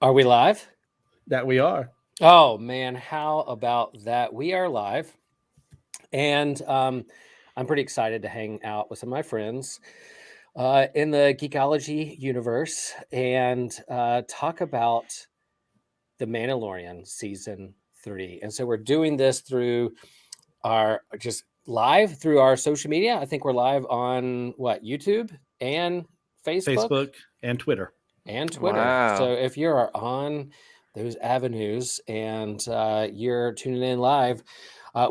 Are we live? That we are. Oh man, how about that? We are live, and I'm pretty excited to hang out with some of my friends in the geekology universe and talk about the Mandalorian season 3. And so we're doing this through our just live through our social media. I think we're live on what, YouTube and Facebook Facebook and Twitter. and Twitter. Wow. So if you're on those avenues and you're tuning in live,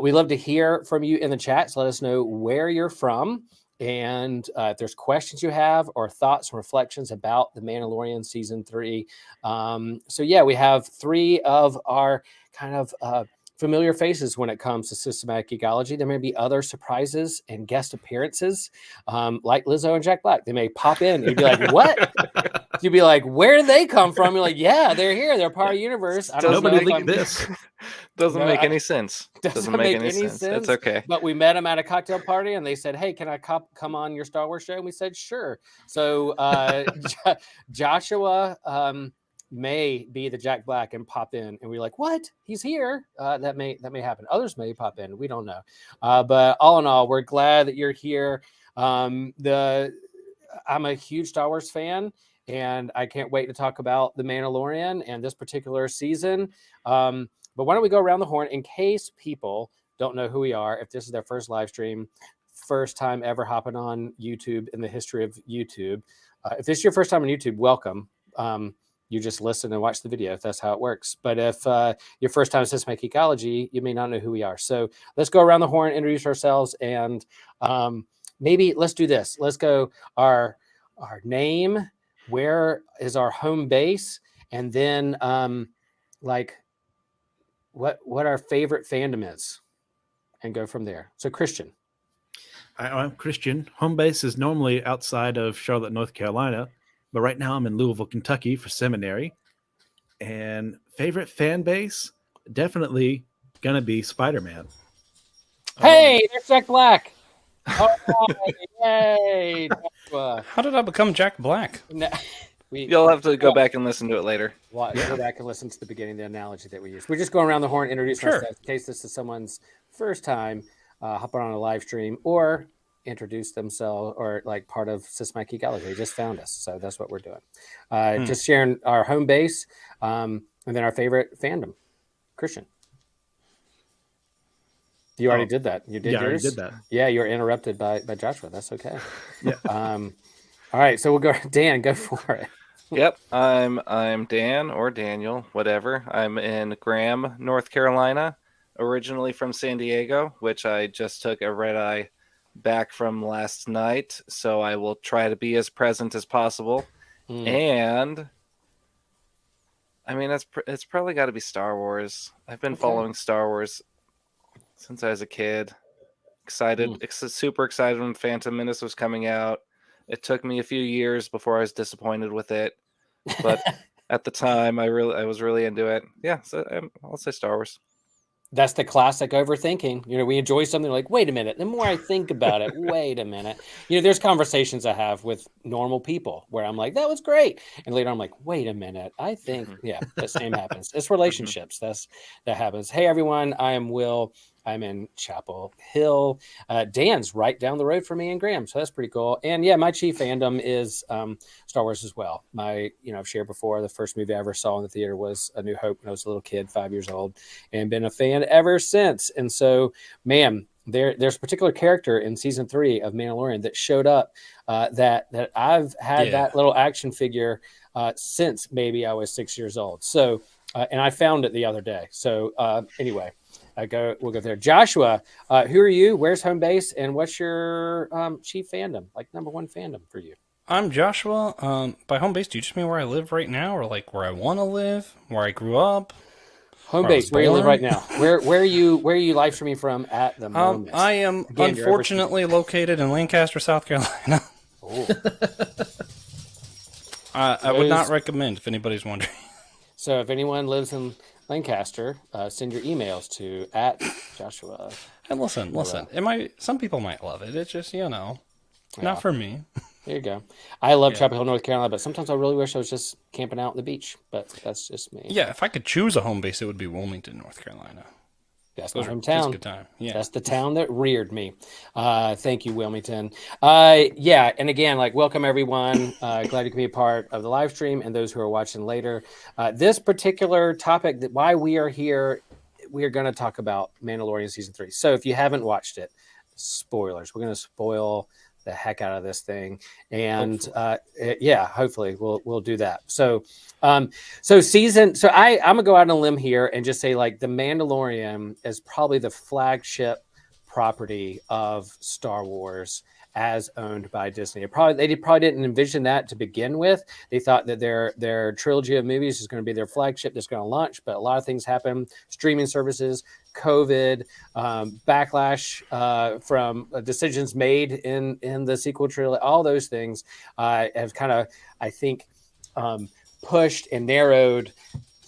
we love to hear from you in the chat. So let us know where you're from. And if there's questions you have or thoughts and reflections about the Mandalorian season 3. So yeah, we have 3 of our kind of familiar faces when it comes to systematic geekology. There may be other surprises and guest appearances, like Lizzo and Jack Black. They may pop in and you'd be like, what? You'd be like, where did they come from? You're like, yeah, they're here. They're part of the universe. I don't Nobody know if leaked this. Doesn't No, make I- any sense. Doesn't make any sense. It's okay. But we met them at a cocktail party and they said, hey, can I come on your Star Wars show? And we said, sure. So Joshua may be the Jack Black and pop in. And we're like, what? He's here. That may happen. Others may pop in. We don't know. But all in all, we're glad that you're here. I'm a huge Star Wars fan. And I can't wait to talk about the Mandalorian and this particular season. But why don't we go around the horn in case people don't know who we are, if this is their first live stream, first time ever hopping on YouTube in the history of YouTube. If this is your first time on YouTube, welcome. You just listen and watch the video if that's how it works. But if your first time in Systematic Ecology, you may not know who we are. So let's go around the horn, introduce ourselves, and maybe let's do this. Let's go our name, where is our home base, and then like what our favorite fandom is, and go from there. So Christian. I'm Christian. Home base is normally outside of Charlotte, North Carolina, but right now I'm in Louisville, Kentucky for seminary. And favorite fan base, definitely gonna be Spider-Man. Hey, there's Jack Black. Oh, yay! How did I become Jack Black? You'll have to go back and listen to it later. Well, go back and listen to the beginning of the analogy that we used. We're just going around the horn, introducing ourselves in case this is someone's first time hopping on a live stream or introduce themselves or like part of Systematic Geekology. They just found us. So that's what we're doing. Just sharing our home base and then our favorite fandom. Christian. You already did that. You did yours? I already did that. Yeah, you were interrupted by Joshua. That's okay. Yeah. All right, so we'll go. Dan, go for it. Yep, I'm Dan or Daniel, whatever. I'm in Graham, North Carolina, originally from San Diego, which I just took a red eye back from last night. So I will try to be as present as possible. And I mean, it's probably got to be Star Wars. I've been following Star Wars since I was a kid. Super excited when Phantom Menace was coming out. It took me a few years before I was disappointed with it, but at the time I was really into it. Yeah, so I'll say Star Wars. That's the classic overthinking. You know, we enjoy something like, wait a minute. The more I think about it, wait a minute. You know, there's conversations I have with normal people where I'm like, that was great. And later I'm like, wait a minute. I think, yeah, the same happens. It's relationships. That happens. Hey, everyone. I am Will. I'm in Chapel Hill. Dan's right down the road from me in Graham. So that's pretty cool. And yeah, my chief fandom is Star Wars as well. I've shared before, the first movie I ever saw in the theater was A New Hope when I was a little kid, 5 years old, and been a fan ever since. And so, man, there's a particular character in season 3 of Mandalorian that showed up that I've had that little action figure since maybe I was 6 years old. So, and I found it the other day. So anyway, we'll go there. Joshua, who are you? Where's home base? And what's your chief fandom, like number one fandom for you? I'm Joshua. By home base, do you just mean where I live right now, or like where I want to live, where I grew up? Home base, where you live right now. Where are you live streaming from at the moment? I am unfortunately located in Lancaster, South Carolina. I would not recommend if anybody's wondering. So if anyone lives in Lancaster, send your emails to @Joshua. And listen. Some people might love it. It's just, not for me. There you go. I love Yeah. Chapel Hill, North Carolina, but sometimes I really wish I was just camping out on the beach. But that's just me. Yeah, if I could choose a home base, it would be Wilmington, North Carolina. That's Those my are just a hometown. good time. Yeah. That's the town that reared me. Thank you, Wilmington. Yeah, and again, like, welcome everyone. Glad you can be a part of the live stream and those who are watching later. This particular topic, that why we are here, we are going to talk about Mandalorian season 3. So if you haven't watched it, spoilers. We're going to spoil the heck out of this thing, and hopefully we'll do that. So I'm gonna go out on a limb here and just say, like, the Mandalorian is probably the flagship property of Star Wars as owned by Disney. They probably didn't envision that to begin with. They thought that their trilogy of movies is going to be their flagship that's going to launch, but a lot of things happen. Streaming services, COVID, backlash from decisions made in the sequel trilogy, all those things have kind of, I think, pushed and narrowed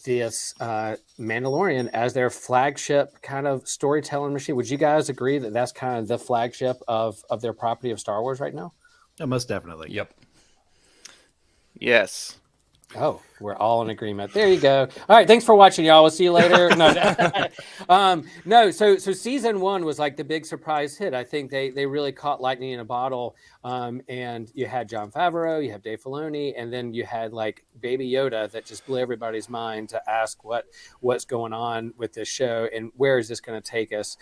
this Mandalorian as their flagship kind of storytelling machine. Would you guys agree that that's kind of the flagship of their property of Star Wars right now? Yeah, most definitely. Yep. Yes. Oh, we're all in agreement. There you go. All right, thanks for watching, y'all. We'll see you later. So season 1 was like the big surprise hit. I think they really caught lightning in a bottle. And you had Jon Favreau, you have Dave Filoni, and then you had like Baby Yoda that just blew everybody's mind to ask what's going on with this show and where is this going to take us.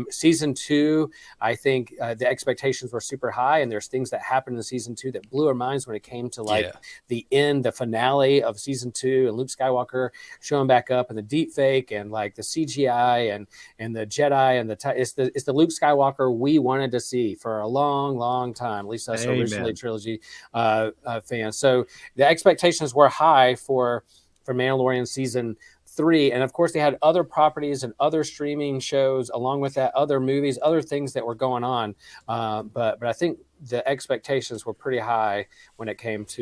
Season 2, I think the expectations were super high, and there's things that happened in season 2 that blew our minds when it came to the end, the finale of season 2, and Luke Skywalker showing back up, and the deep fake, and like the CGI and the Jedi, and it's the Luke Skywalker we wanted to see for a long time. At least us originally trilogy fans. So the expectations were high for Mandalorian season 3, and of course they had other properties and other streaming shows along with that, other movies, other things that were going on. But I think the expectations were pretty high when it comes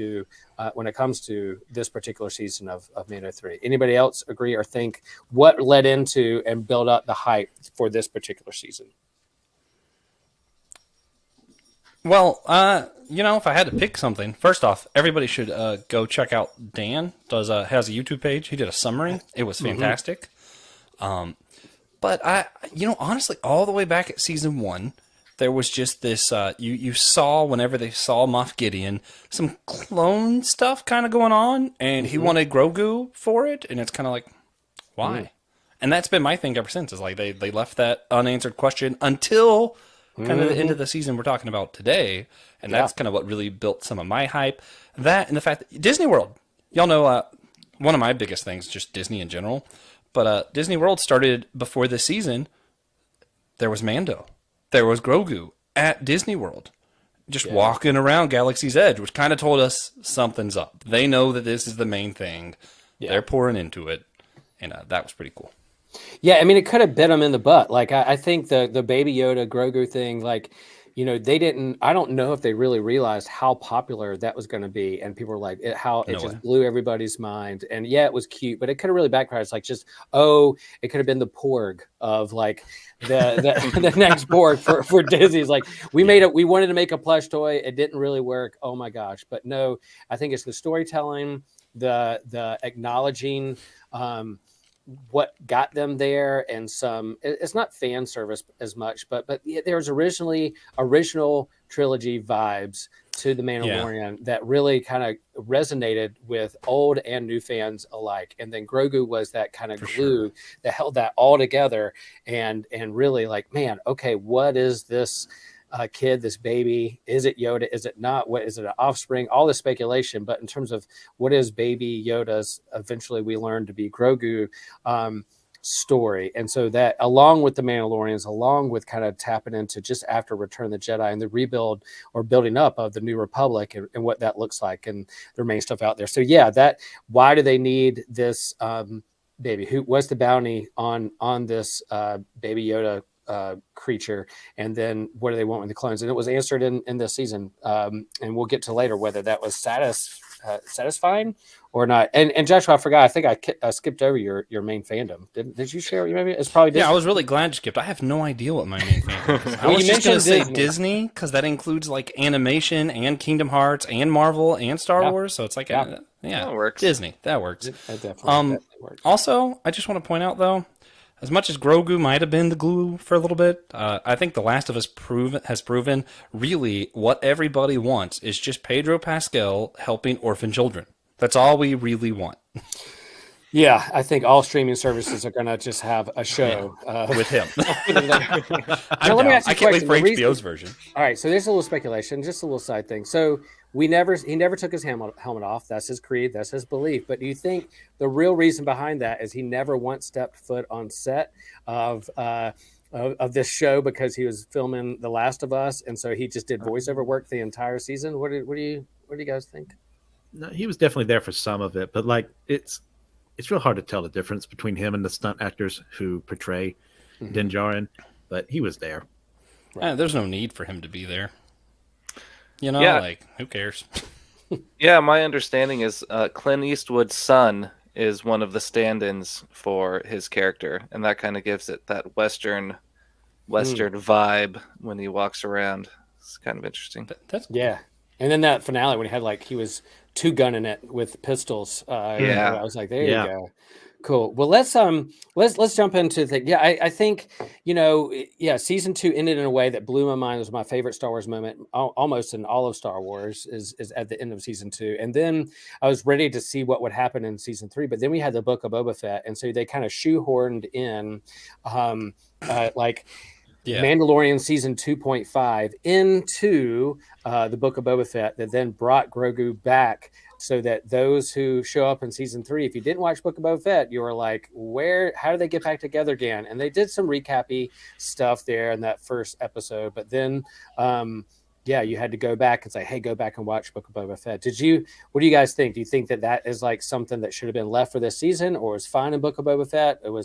to this particular season of Mando 3. Anybody else agree or think what led into and build up the hype for this particular season? Well, if I had to pick something, first off, everybody should go check out Dan. Has a YouTube page. He did a summary. It was fantastic. But honestly, all the way back at season 1, there was just this. You saw whenever they saw Moff Gideon, some clone stuff kind of going on, and he wanted Grogu for it, and it's kind of like, why? And that's been my thing ever since. Is like they left that unanswered question until kind of the end of the season we're talking about today, and that's kind of what really built some of my hype. That and the fact that Disney World, y'all know, one of my biggest things, just Disney in general, but Disney World started before this season. There was Mando, there was Grogu at Disney World, just walking around Galaxy's Edge, which kind of told us something's up. They know that this is the main thing. Yeah. They're pouring into it, and that was pretty cool. Yeah, I mean, it could have bit them in the butt. Like, I think the Baby Yoda Grogu thing, like, they didn't. I don't know if they really realized how popular that was going to be, and people were like, it just blew everybody's mind. And yeah, it was cute, but it could have really backfired. It's like it could have been the Porg of like the next Porg for Disney. It's like we wanted to make a plush toy, it didn't really work. Oh my gosh! But no, I think it's the storytelling, the acknowledging. What got them there, and it's not fan service as much, but there's original trilogy vibes to the Mandalorian that really kind of resonated with old and new fans alike. And then Grogu was that kind of glue that held that all together, and really like, man, okay, what is this kid, this baby? Is it Yoda? Is it not? What is it, an offspring? All this speculation, but in terms of what is Baby Yoda's, eventually we learned to be Grogu story. And so that, along with the Mandalorians, along with kind of tapping into just after Return of the Jedi and the rebuild or building up of the New Republic and what that looks like, and the remaining stuff out there. So yeah, why do they need this baby? What's the bounty on this Baby Yoda creature, and then what do they want with the clones? And it was answered in this season, and we'll get to later whether that was satisfying or not? And Joshua, I forgot. I think I skipped over your main fandom. Did you share? Maybe it's probably Disney. Yeah, I was really glad you skipped. I have no idea what my main fandom is. I Well, was you just going to say mentioned Disney because that includes like animation and Kingdom Hearts and Marvel and Star Wars. So it's like, yeah, That works. Disney. That works. That definitely works. Also, I just want to point out though, as much as Grogu might have been the glue for a little bit, I think The Last of Us has proven really what everybody wants is just Pedro Pascal helping orphan children. That's all we really want. Yeah, I think all streaming services are going to just have a show with him. Now, let me ask you I a can't wait question. for HBO's version. All right, so there's a little speculation, just a little side thing. So he never took his helmet off. That's his creed. That's his belief. But do you think the real reason behind that is he never once stepped foot on set of this show because he was filming The Last of Us, and so he just did voiceover work the entire season? What do you guys think? No, he was definitely there for some of it, but like it's real hard to tell the difference between him and the stunt actors who portray Din Djarin, but he was there. There's no need for him to be there. Like, who cares? Yeah, my understanding is Clint Eastwood's son is one of the stand-ins for his character, and that kind of gives it that Western vibe when he walks around. It's kind of interesting. That's Yeah. And then that finale when he had he was two gunning it with pistols. I was like, there you go. Cool. Well, let's jump into the thing. Yeah, I think, season 2 ended in a way that blew my mind. It was my favorite Star Wars moment almost in all of Star Wars is at the end of season 2. And then I was ready to see what would happen in season 3, but then we had the Book of Boba Fett. And so they kind of shoehorned in Mandalorian season 2.5 into the Book of Boba Fett that then brought Grogu back so that those who show up in season 3, if you didn't watch Book of Boba Fett, you were like, how do they get back together again? And they did some recappy stuff there in that first episode, but then you had to go back and say, hey, go back and watch Book of Boba Fett. What do you guys think? Do you think that is like something that should have been left for this season, or is fine in Book of Boba Fett? Or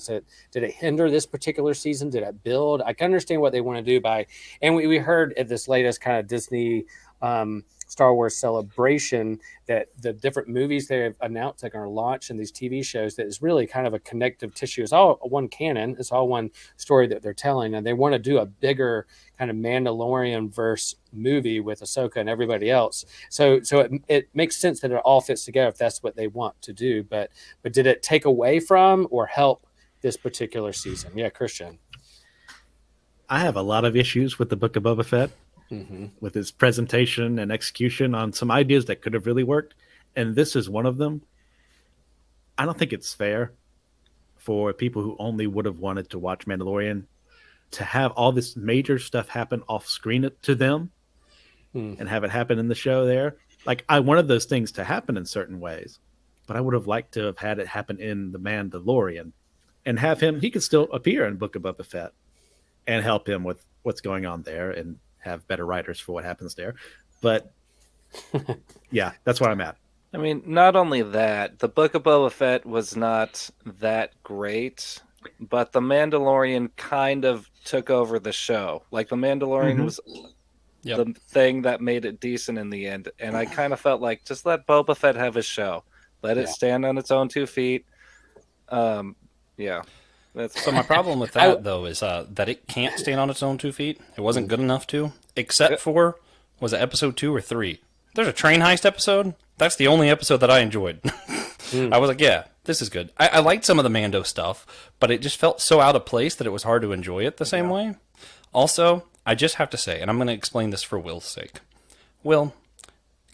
did it hinder this particular season? Did it build? I can understand what they want to do and we heard at this latest kind of Disney Star Wars celebration that the different movies they have announced they're going to launch and these TV shows that is really kind of a connective tissue. It's all one canon. It's all one story that they're telling, and they want to do a bigger kind of Mandalorian verse movie with Ahsoka and everybody else. So it makes sense that it all fits together if that's what they want to do. But did it take away from or help this particular season? Yeah, Christian. I have a lot of issues with the Book of Boba Fett. With his presentation and execution on some ideas that could have really worked. And this is one of them. I don't think it's fair for people who only would have wanted to watch Mandalorian to have all this major stuff happen off screen to them and have it happen in the show there. Like, I wanted those things to happen in certain ways, but I would have liked to have had it happen in The Mandalorian and have him, he could still appear in Book of Boba Fett and help him with what's going on there and have better writers for what happens there. But yeah, that's where I'm at. I mean, not only that, the Book of Boba Fett was not that great, but The Mandalorian kind of took over the show. Like, The Mandalorian was the thing that made it decent in the end. And I kind of felt like, just let Boba Fett have his show. Let it stand on its own 2 feet. So my problem with that, though, is that it can't stand on its own 2 feet. It wasn't good enough to, except for, was it episode 2 or 3? There's a train heist episode. That's the only episode that I enjoyed. I was like, yeah, this is good. I liked some of the Mando stuff, but it just felt so out of place that it was hard to enjoy it the same way. Also, I just have to say, and I'm going to explain this for Will's sake. Will,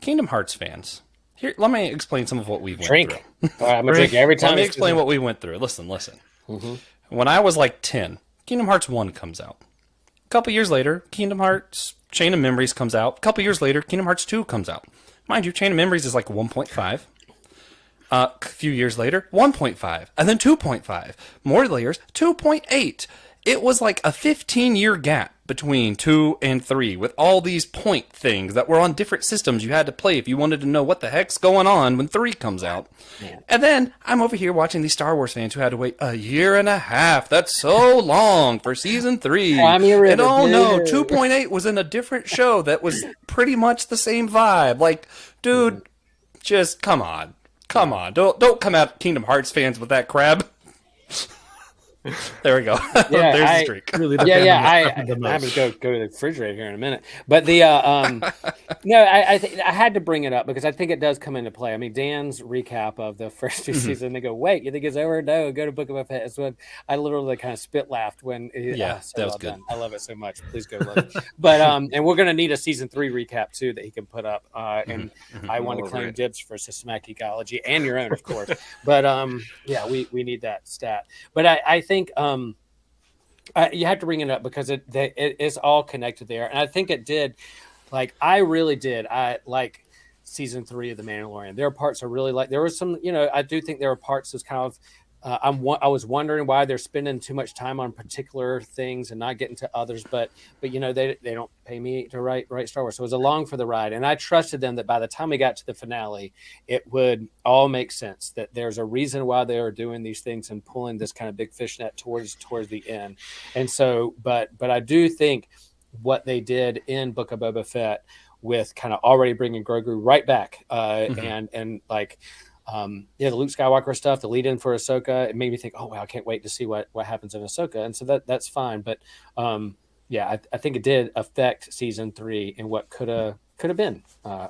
Kingdom Hearts fans, here, let me explain some of what we went through. All right, I'm going to drink every time. Let me explain what we went through. Listen. When I was like 10, Kingdom Hearts 1 comes out. A couple years later, Kingdom Hearts Chain of Memories comes out. A couple years later, Kingdom Hearts 2 comes out. Mind you, Chain of Memories is like 1.5. A few years later, 1.5. And then 2.5. More layers, 2.8. It was like a 15-year gap between 2 and 3 with all these point things that were on different systems you had to play if you wanted to know what the heck's going on when 3 comes out. Man. And then I'm over here watching these Star Wars fans who had to wait a year and a half. That's so long for season 3. And oh no, 2.8 was in a different show that was pretty much the same vibe. Like, dude, Just come on. Don't come out Kingdom Hearts fans with that crab. There we go. There's the streak. Really I have to go to the refrigerator here in a minute. But the no, I think I had to bring it up because I think it does come into play. I mean, Dan's recap of the first two seasons, they go, "Wait, you think it's over? No, go to Book of Fett." It's when I literally kind of spit laughed when that was good. Done. I love it so much. Please go look. But and we're gonna need a season 3 recap too that he can put up. And I want to claim dibs for systematic ecology and your own, of course. But yeah, we need that stat. But I think you have to bring it up because it is all connected there, and I think it did. Like I really did. I like season 3 of The Mandalorian. There are parts I really like. There was some, I do think there were parts that's kind of. I was wondering why they're spending too much time on particular things and not getting to others, but they don't pay me to write Star Wars, so it was along for the ride, and I trusted them that by the time we got to the finale, it would all make sense. That there's a reason why they are doing these things and pulling this kind of big fishnet towards the end, and so, but I do think what they did in Book of Boba Fett with kind of already bringing Grogu right back, and like. The Luke Skywalker stuff, the lead in for Ahsoka, it made me think, oh wow, I can't wait to see what happens in Ahsoka, and so that's fine. But I think it did affect season 3 and what could have been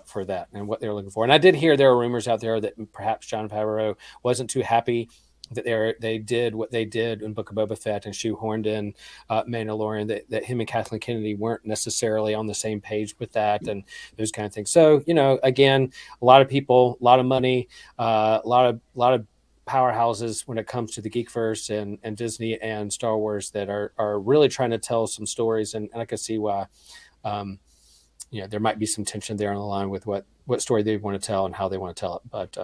for that and what they were looking for. And I did hear there were rumors out there that perhaps Jon Favreau wasn't too happy that they did what they did in Book of Boba Fett and shoehorned in Mandalorian, that him and Kathleen Kennedy weren't necessarily on the same page with that and those kind of things. So, again, a lot of people, a lot of money, a lot of powerhouses when it comes to the Geekverse and Disney and Star Wars that are really trying to tell some stories. And I can see why, there might be some tension there on the line with what story they want to tell and how they want to tell it. But,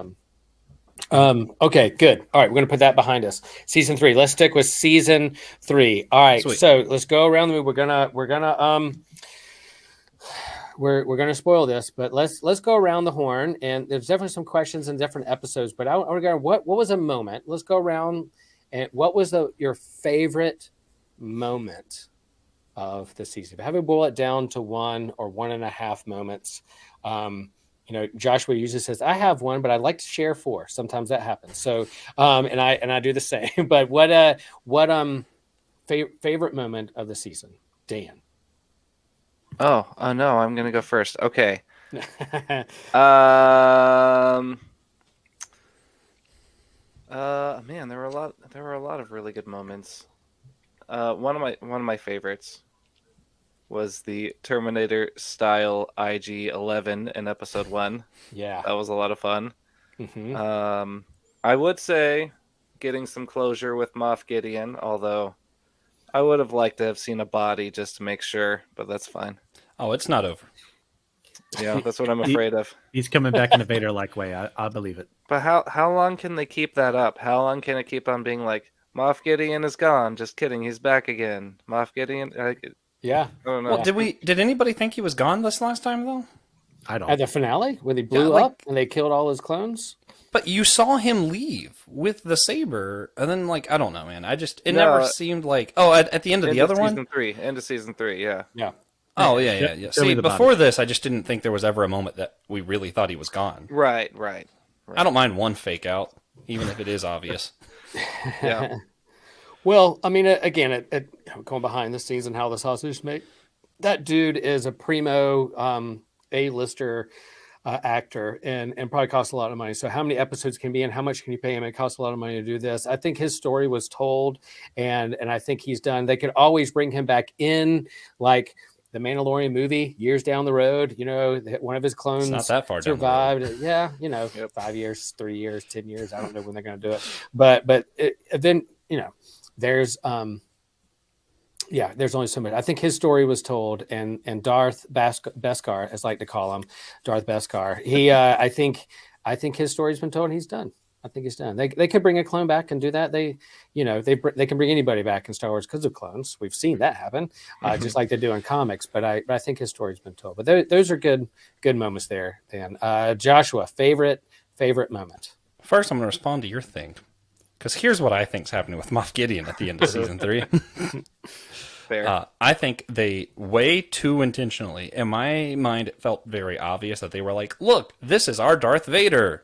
okay, good. All right, we're gonna put that behind us. Season 3. Let's stick with season 3. All right, Sweet. So let's go around the. We're gonna spoil this, but let's go around the horn. And there's definitely some questions in different episodes. But I want to go. What was a moment? Let's go around. And what was your favorite moment of the season? If I have to boil it down to 1 or 1.5 moments. Joshua usually says, I have one, but I'd like to share 4. Sometimes that happens. So, and I do the same, but what favorite moment of the season, Dan? Oh no, I'm going to go first. Okay. Man, there were a lot of really good moments. One of my favorites was the Terminator style IG-11 in episode 1. Yeah, that was a lot of fun. Mm-hmm. I would say getting some closure with Moff Gideon, although I would have liked to have seen a body just to make sure, but that's fine. Oh, it's not over. Yeah, that's what I'm afraid of. He's coming back in a Vader-like way. I believe it. But how long can they keep that up? How long can it keep on being like, Moff Gideon is gone? Just kidding, he's back again. Moff Gideon. Yeah. I don't know. Well, did anybody think he was gone this last time though? I don't. At the finale, when he blew up and they killed all his clones. But you saw him leave with the saber, and then I don't know, man. Never seemed like. Oh, at the end of the other one. End of season 3. Yeah. Yeah. Oh yeah. See, before this, I just didn't think there was ever a moment that we really thought he was gone. Right. I don't mind one fake out, even if it is obvious. Yeah. Well, I mean, again, going behind the scenes and how the sausage is made, that dude is a primo A-lister actor and probably costs a lot of money. So how many episodes can be and how much can you pay him? It costs a lot of money to do this. I think his story was told and I think he's done. They could always bring him back in like the Mandalorian movie years down the road. One of his clones not that far survived. Down the road. Yeah, 5 years, 3 years, 10 years. I don't know when they're going to do it. But then, there's there's only so much. I think his story was told, and Darth Beskar, as I like to call him, Darth Beskar. He, I think his story's been told. And he's done. I think he's done. They could bring a clone back and do that. They can bring anybody back in Star Wars because of clones. We've seen that happen, just like they do in comics. But I think his story's been told. But those are good moments there. Dan, Joshua, favorite moment. First, I'm going to respond to your thing. Because here's what I think's happening with Moff Gideon at the end of season 3. Fair. I think they way too intentionally, in my mind, it felt very obvious that they were like, look, this is our Darth Vader.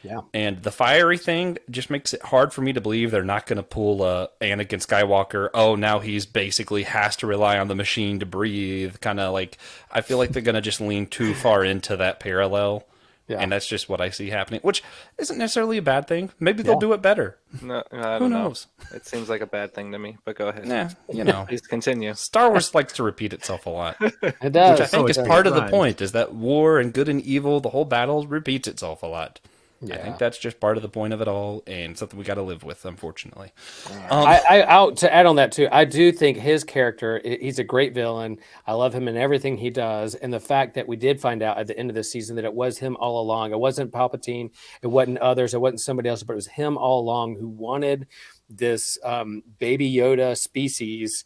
Yeah. And the fiery thing just makes it hard for me to believe they're not going to pull Anakin Skywalker. Oh, now he's basically has to rely on the machine to breathe. Kind of like, I feel like they're going to just lean too far into that parallel. Yeah. And that's just what I see happening, which isn't necessarily a bad thing. Maybe they'll do it better. No, I Who don't know. knows? It seems like a bad thing to me, but go ahead. Yeah, you know. Please continue. Star Wars likes to repeat itself a lot. It does. Which I think it is does. part of the Right. point, is that war and good and evil, the whole battle repeats itself a lot. I Yeah. think that's just part of the point of it all, and something we got to live with, unfortunately. To add on that too, I do think his character, he's a great villain. I love him in everything he does. And the fact that we did find out at the end of the season that it was him all along. It wasn't Palpatine. It wasn't others. It wasn't somebody else, but it was him all along who wanted this baby Yoda species,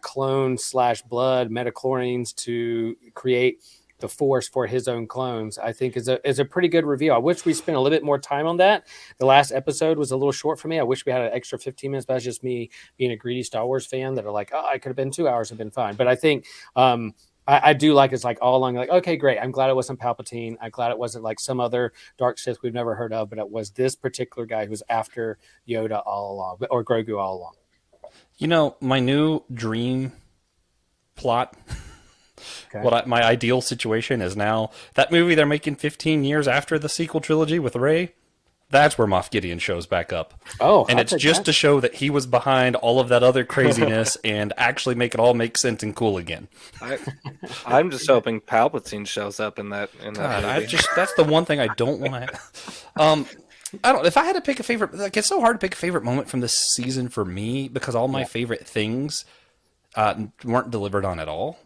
clone / blood metachlorines to create the Force for his own clones. I think is a pretty good reveal. I wish we spent a little bit more time on that. The last episode was a little short for me. I wish we had an extra 15 minutes, but that's just me being a greedy Star Wars fan that are like, oh, I could have been 2 hours and been fine. But I think I do like it's like all along, like, okay, great. I'm glad it wasn't Palpatine. I'm glad it wasn't like some other dark Sith we've never heard of, but it was this particular guy who was after Yoda all along, or Grogu all along. You know, my new dream plot, Okay. my ideal situation is now that movie they're making 15 years after the sequel trilogy with Rey. That's where Moff Gideon shows back up. Oh, and I'll it's take just that. to show that he was behind all of that other craziness and actually make it all make sense and cool again. I'm just hoping Palpatine shows up in that God, movie. that's the one thing I don't want to. I don't. If I had to pick a favorite, like, it's so hard to pick a favorite moment from this season for me because all my favorite things weren't delivered on at all.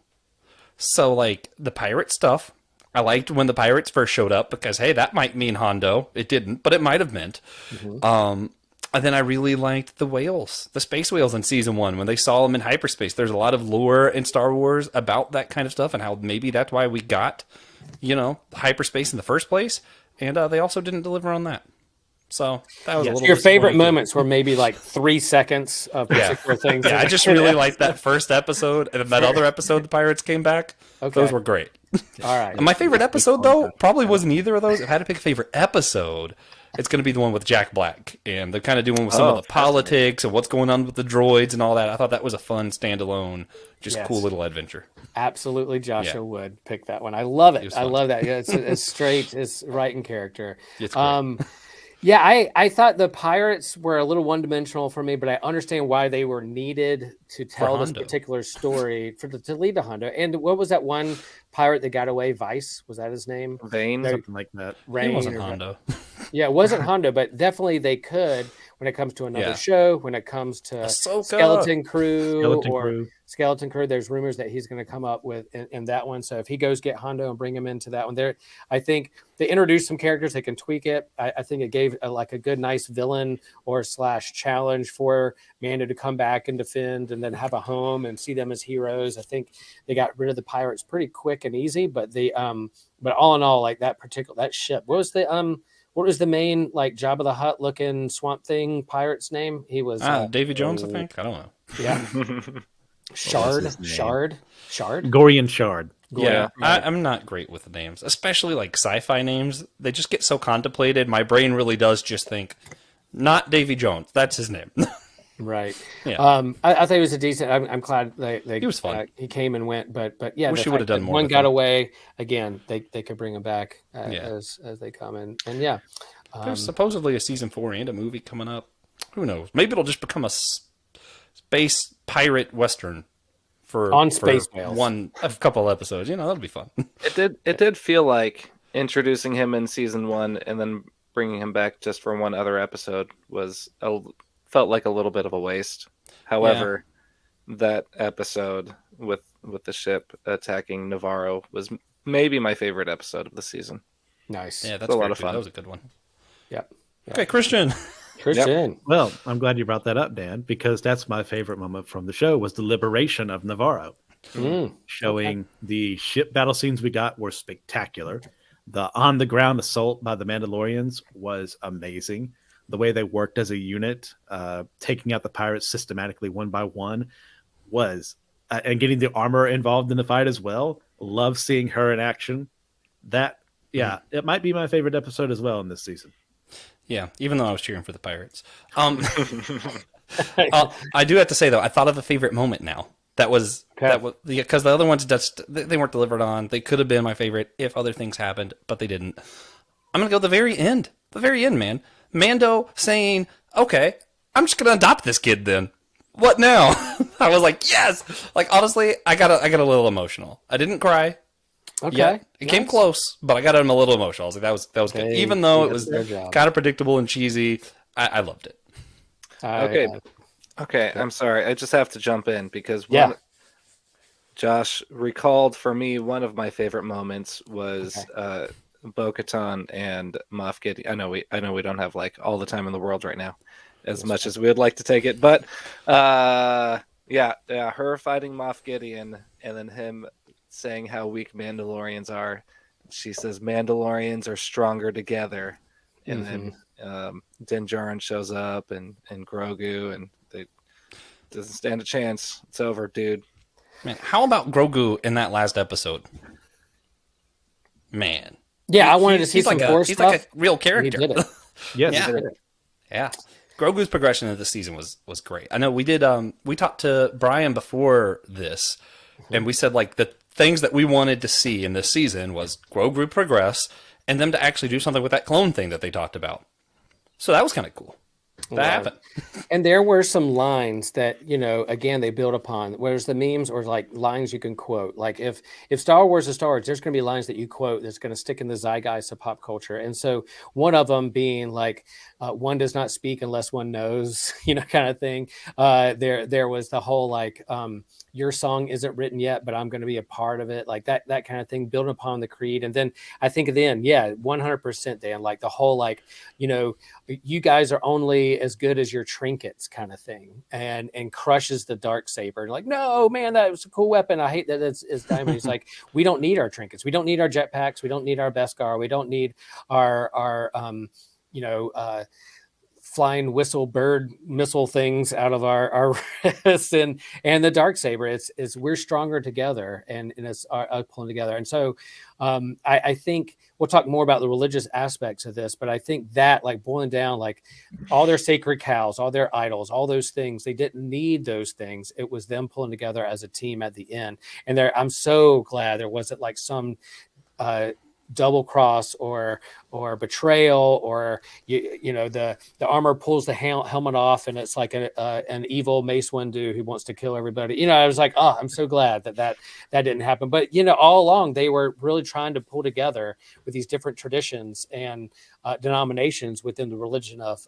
So, like, the pirate stuff, I liked when the pirates first showed up because, hey, that might mean Hondo. It didn't, but it might have meant. And then I really liked the whales, the space whales in season 1 when they saw them in hyperspace. There's a lot of lore in Star Wars about that kind of stuff and how maybe that's why we got, hyperspace in the first place. And they also didn't deliver on that. So that was a little Your favorite disappointing. moments were maybe like 3 seconds of particular things. Yeah, I just really liked that first episode and then that other episode the pirates came back. Okay. Those were great. All right. And my favorite episode, though, probably wasn't either of those. If I had to pick a favorite episode, it's going to be the one with Jack Black. And they're kind of doing with some of the politics and what's going on with the droids and all that. I thought that was a fun, standalone, just Yes. cool little adventure. Absolutely, Joshua Yeah. would pick that one. I love it. was I fun. love that. Yeah, it's straight. It's right in character. It's great. Yeah, I thought the pirates were a little one-dimensional for me, but I understand why they were needed to tell this Hondo. particular story to lead to Hondo. And what was that one pirate that got away? Vice, was that his name? Vane. Something like that. It Rain wasn't or- Hondo. Yeah, it wasn't Hondo, but definitely they could when it comes to another Yeah. show, when it comes to Ahsoka. Skeleton Crew Skeleton or Crew. Skeleton Crew. There's rumors that he's going to come up with in that one. So if he goes get Hondo and bring him into that one, there, I think they introduced some characters. They can tweak it. I think it gave a good, nice villain or / challenge for Mando to come back and defend, and then have a home and see them as heroes. I think they got rid of the pirates pretty quick and easy. But but all in all, like that ship. What was the main like Jabba the Hutt looking swamp thing pirate's name? He was Davy Jones, I think. I don't know. yeah. Shard. his name? Shard. Gorian Shard. Yeah, I'm not great with the names, especially like sci-fi names. They just get so contemplated. My brain really does just think, not Davy Jones. That's his name. Right. Yeah. I thought he was a decent. I'm glad they He was fun. he came and went, but yeah, Wish the he would've fact done that more One with got him. away again. They could bring him back Yeah. as they come in, and yeah. There's supposedly a season 4 and a movie coming up. Who knows? Maybe it'll just become a space pirate western for On space whales. a couple episodes. That'll be fun. It did feel like introducing him in season 1 and then bringing him back just for one other episode felt like a little bit of a waste. However, that episode with the ship attacking Navarro was maybe my favorite episode of the season. Nice. Yeah, that's a lot very of true. fun. That was a good one. Yep. Okay, Christian. Christian. Well, I'm glad you brought that up, Dan, because that's my favorite moment from the show was the liberation of Navarro. Showing the ship battle scenes we got were spectacular. The on-the-ground assault by the Mandalorians was amazing. The way they worked as a unit, taking out the pirates systematically one by one, was and getting the armor involved in the fight as well. Love seeing her in action. That, yeah, it might be my favorite episode as well in this season. Yeah, even though I was cheering for the Pirates. I do have to say though, I thought of a favorite moment now. That was because the other ones just they weren't delivered on. They could have been my favorite if other things happened, but they didn't. I'm gonna go the very end. The very end, man. Mando saying, "Okay, I'm just gonna adopt this kid then." What now? I was like, yes. Like honestly, I got a little emotional. I didn't cry. Okay, Yeah, it came close, but I got him a little emotional. I was like, that was good. Even though it was kind of predictable and cheesy, I loved it. Okay, I'm sorry. I just have to jump in because Josh recalled for me one of my favorite moments was Bo-Katan and Moff Gideon. I know we don't have like all the time in the world right now, as much as we would like to take it, but her fighting Moff Gideon and then him saying how weak Mandalorians are. She says Mandalorians are stronger together, and then Din Djarin shows up and Grogu, and they doesn't stand a chance. It's over, dude. Man, how about Grogu in that last episode? Man, yeah, I wanted to see some Force he's stuff. like a real character. He did it. Yes, yeah. he did it. Yeah. Grogu's progression of the season was great. I know we did we talked to Brian before this, and we said like the things that we wanted to see in this season was Grogu progress and them to actually do something with that clone thing that they talked about. So that was kind of cool. That happened. And there were some lines that, you know, again, they build upon. Whereas the memes or like lines you can quote. Like if Star Wars is Star Wars, there's going to be lines that you quote that's going to stick in the zeitgeist of pop culture. And so one of them being like, one does not speak unless one knows, you know, kind of thing. There was the whole like, your song isn't written yet, but I'm going to be a part of it. Like that kind of thing, building upon the creed. And then I think at the end, 100% Dan, like the whole, like, you know, you guys are only as good as your trinkets kind of thing, and crushes the dark saber. Like, no, man, that was a cool weapon. I hate that it's diamond. He's like, we don't need our trinkets. We don't need our jetpacks. We don't need our Beskar. We don't need our flying whistle bird missile things out of our wrists and the dark saber. It's we're stronger together, and it's our pulling together. And so I think we'll talk more about the religious aspects of this, but I think that, like, boiling down, like all their sacred cows, all their idols, all those things, they didn't need those things. It was them pulling together as a team at the end. And I'm so glad there wasn't like some double cross or betrayal, or you know the armor pulls the helmet off and it's like an evil Mace Windu who wants to kill everybody. You know, I was like, oh, I'm so glad that didn't happen. But you know, all along they were really trying to pull together with these different traditions and denominations within the religion of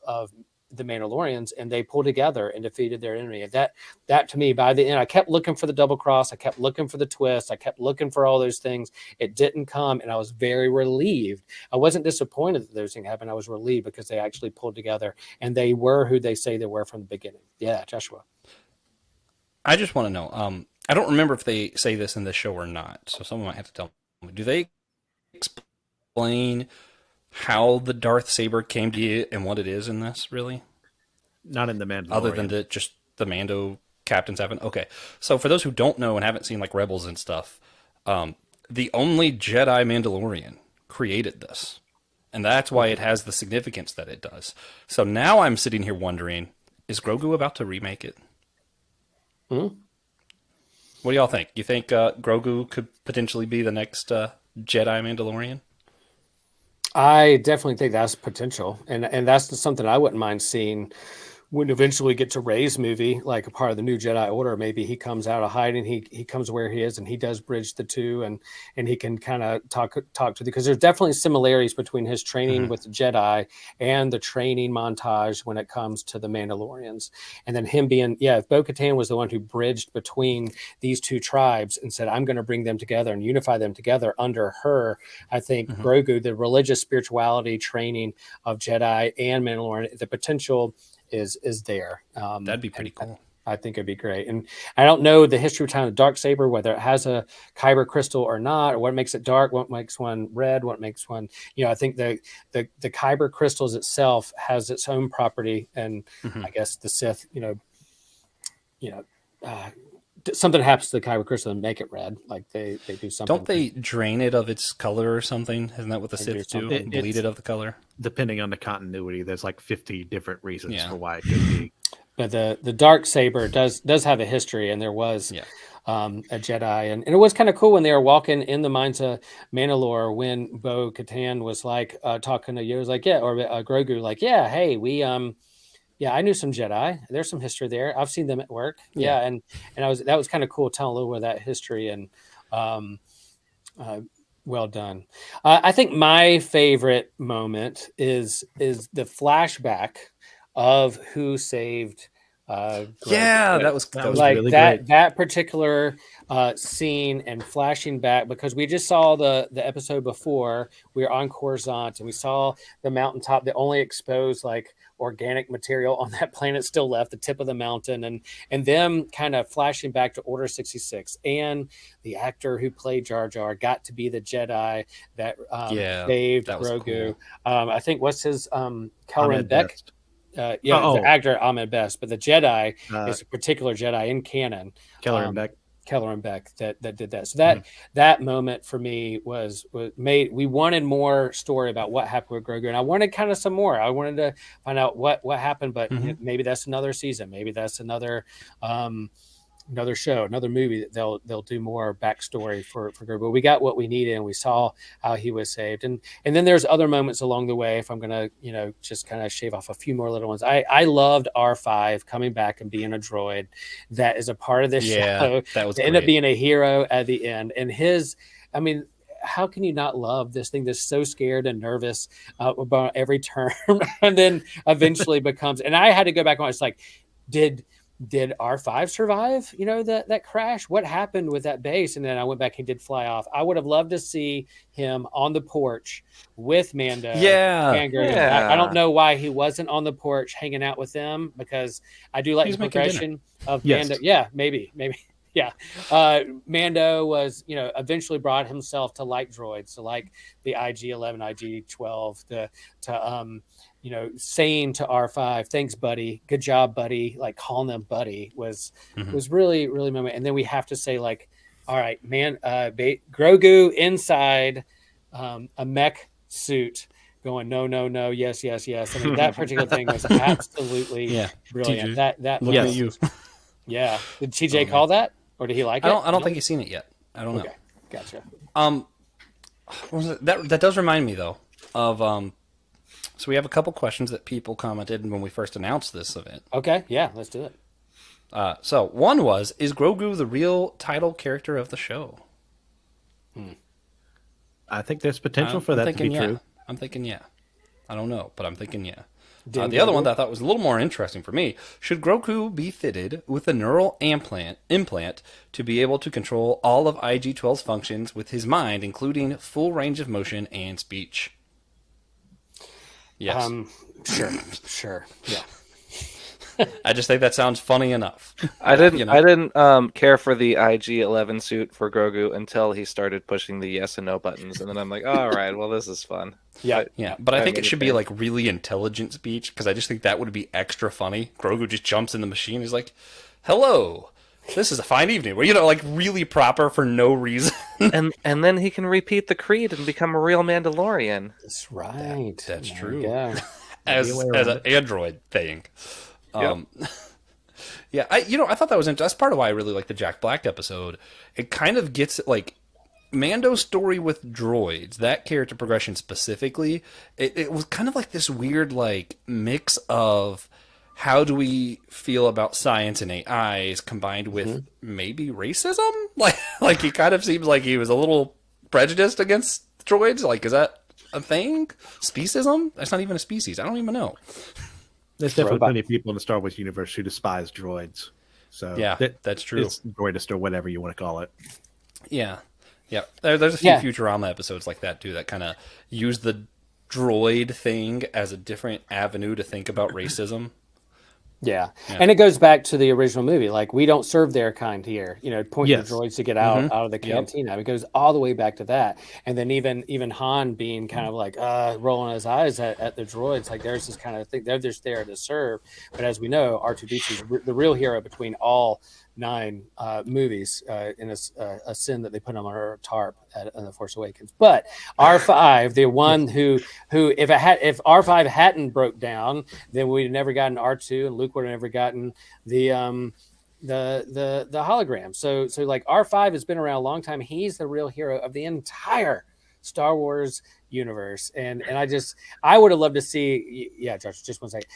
the Mandalorians, and they pulled together and defeated their enemy. And that to me, by the end, I kept looking for the double cross. I kept looking for the twist. I kept looking for all those things. It didn't come, and I was very relieved. I wasn't disappointed that those things happened. I was relieved because they actually pulled together, and they were who they say they were from the beginning. Yeah, Joshua. I just want to know. I don't remember if they say this in the show or not, so someone might have to tell me. Do they explain how the Darth Saber came to you and what it is in this, really? Not in the Mandalorian. Other than just the Mando captains having... Okay, so for those who don't know and haven't seen like Rebels and stuff, the only Jedi Mandalorian created this. And that's why it has the significance that it does. So now I'm sitting here wondering, is Grogu about to remake it? Mm-hmm. What do y'all think? You think Grogu could potentially be the next Jedi Mandalorian? I definitely think that's potential, and that's something I wouldn't mind seeing when eventually get to Rey's movie, like a part of the new Jedi Order. Maybe he comes out of hiding, he comes where he is, and he does bridge the two, and he can kind of talk to because there's definitely similarities between his training with the Jedi and the training montage when it comes to the Mandalorians, and then him being if Bo-Katan was the one who bridged between these two tribes and said, I'm going to bring them together and unify them together under her. I think Grogu, the religious spirituality training of Jedi and Mandalorian, the potential is there. That'd be pretty cool. I think it'd be great. And I don't know the history of time of the Darksaber, whether it has a kyber crystal or not, or what makes it dark, what makes one red, what makes one, I think the kyber crystals itself has its own property. And I guess the Sith, something happens to the kyber crystal and make it red. Like they do something. Don't they drain it of its color or something? Isn't that what the They do Sith do? something. Bleed it of the color? Depending on the continuity, there's like 50 different reasons Yeah. for why it could be. But the dark saber does have a history, and there was a Jedi, and it was kind of cool when they were walking in the mines of Mandalore when Bo Katan was like talking to Yoda, was like, yeah, or Grogu, like, yeah, hey, we yeah, I knew some Jedi. There's some history there. I've seen them at work. Yeah, and that was kind of cool, telling a little bit of that history, and well done. I think my favorite moment is the flashback of who saved Grogu. Yeah, that was like really that great. that particular scene and flashing back, because we just saw the episode before. We were on Coruscant and we saw the mountaintop, the only exposed like organic material on that planet still left, the tip of the mountain, and them kind of flashing back to Order 66, and the actor who played Jar Jar got to be the Jedi that saved that was Grogu. cool. I think what's his Kelleran Ahmed Beck. Best. The actor Ahmed Best, but the Jedi is a particular Jedi in canon, Kelleran Beck. Kelleran Beck that did that. So that moment for me was made. We wanted more story about what happened with Grogu, and I wanted kind of some more. I wanted to find out what happened, but maybe that's another season. Maybe that's another show, another movie that they'll do more backstory for Grogu. But we got what we needed, and we saw how he was saved. And then there's other moments along the way. If I'm gonna, just kind of shave off a few more little ones, I loved R5 coming back and being a droid that is a part of this show. That was end up being a hero at the end. And how can you not love this thing that's so scared and nervous about every turn, and then eventually becomes? And I had to go back on. It's like, did R5 survive, that crash? What happened with that base? And then I went back, he did fly off. I would have loved to see him on the porch with Mando. I don't know why he wasn't on the porch hanging out with them, because I do like the progression of Mando. Yeah, maybe. Yeah. Mando was, eventually brought himself to like droids, to like the IG-11, IG-12, to saying to R5, thanks, buddy. Good job, buddy. Like calling them buddy was really, really moment. And then we have to say, like, all right, man, Grogu inside a mech suit going, no, yes. I mean, that particular thing was absolutely brilliant. TJ, That look at you. Yeah. Did TJ call that? Or did he like it? I don't think he's seen it yet. I don't know. Gotcha. That does remind me though of so we have a couple questions that people commented when we first announced this event. Okay, yeah, let's do it. So one was, is Grogu the real title character of the show? I think there's potential for that to be true. I'm thinking I don't know, but I'm thinking the other one that I thought was a little more interesting for me: should Grogu be fitted with a neural implant to be able to control all of IG-12's functions with his mind, including full range of motion and speech? Yes. Sure. Yeah. I just think that sounds funny enough. I didn't care for the IG-11 suit for Grogu until he started pushing the yes and no buttons, and then I'm like, all right, well, this is fun. Yeah. But I think it should be like really intelligent speech, because I just think that would be extra funny. Grogu just jumps in the machine. He's like, "Hello, this is a fine evening." Where like really proper for no reason. and then he can repeat the creed and become a real Mandalorian. That's right. That's true. Yeah. as an android thing. Yeah, I thought that was interesting. That's part of why I really like the Jack Black episode. It kind of gets like Mando's story with droids, that character progression specifically. It was kind of like this weird like mix of how do we feel about science and AIs combined with maybe racism. Like he kind of seems like he was a little prejudiced against droids. Like, is that a thing? Speciesism? That's not even a species. I don't even know. There's definitely plenty of people in the Star Wars universe who despise droids. So yeah, that's true. It's droidist or whatever you want to call it. Yeah. There's a few Futurama episodes like that too that kind of use the droid thing as a different avenue to think about racism. Yeah. And it goes back to the original movie. Like, we don't serve their kind here. Pointing the droids to get out of the cantina. It goes all the way back to that. And then even Han being kind of like rolling his eyes at the droids. Like, there's this kind of thing. They're just there to serve. But as we know, R2-D2 is the real hero between all 9 movies in a sin that they put on our tarp in the Force Awakens. But R5, the one who if R5 hadn't broke down, then we'd never gotten R2, and Luke would have never gotten the hologram. So like R5 has been around a long time. He's the real hero of the entire Star Wars universe, and I would have loved to see. Yeah, Josh, just one second.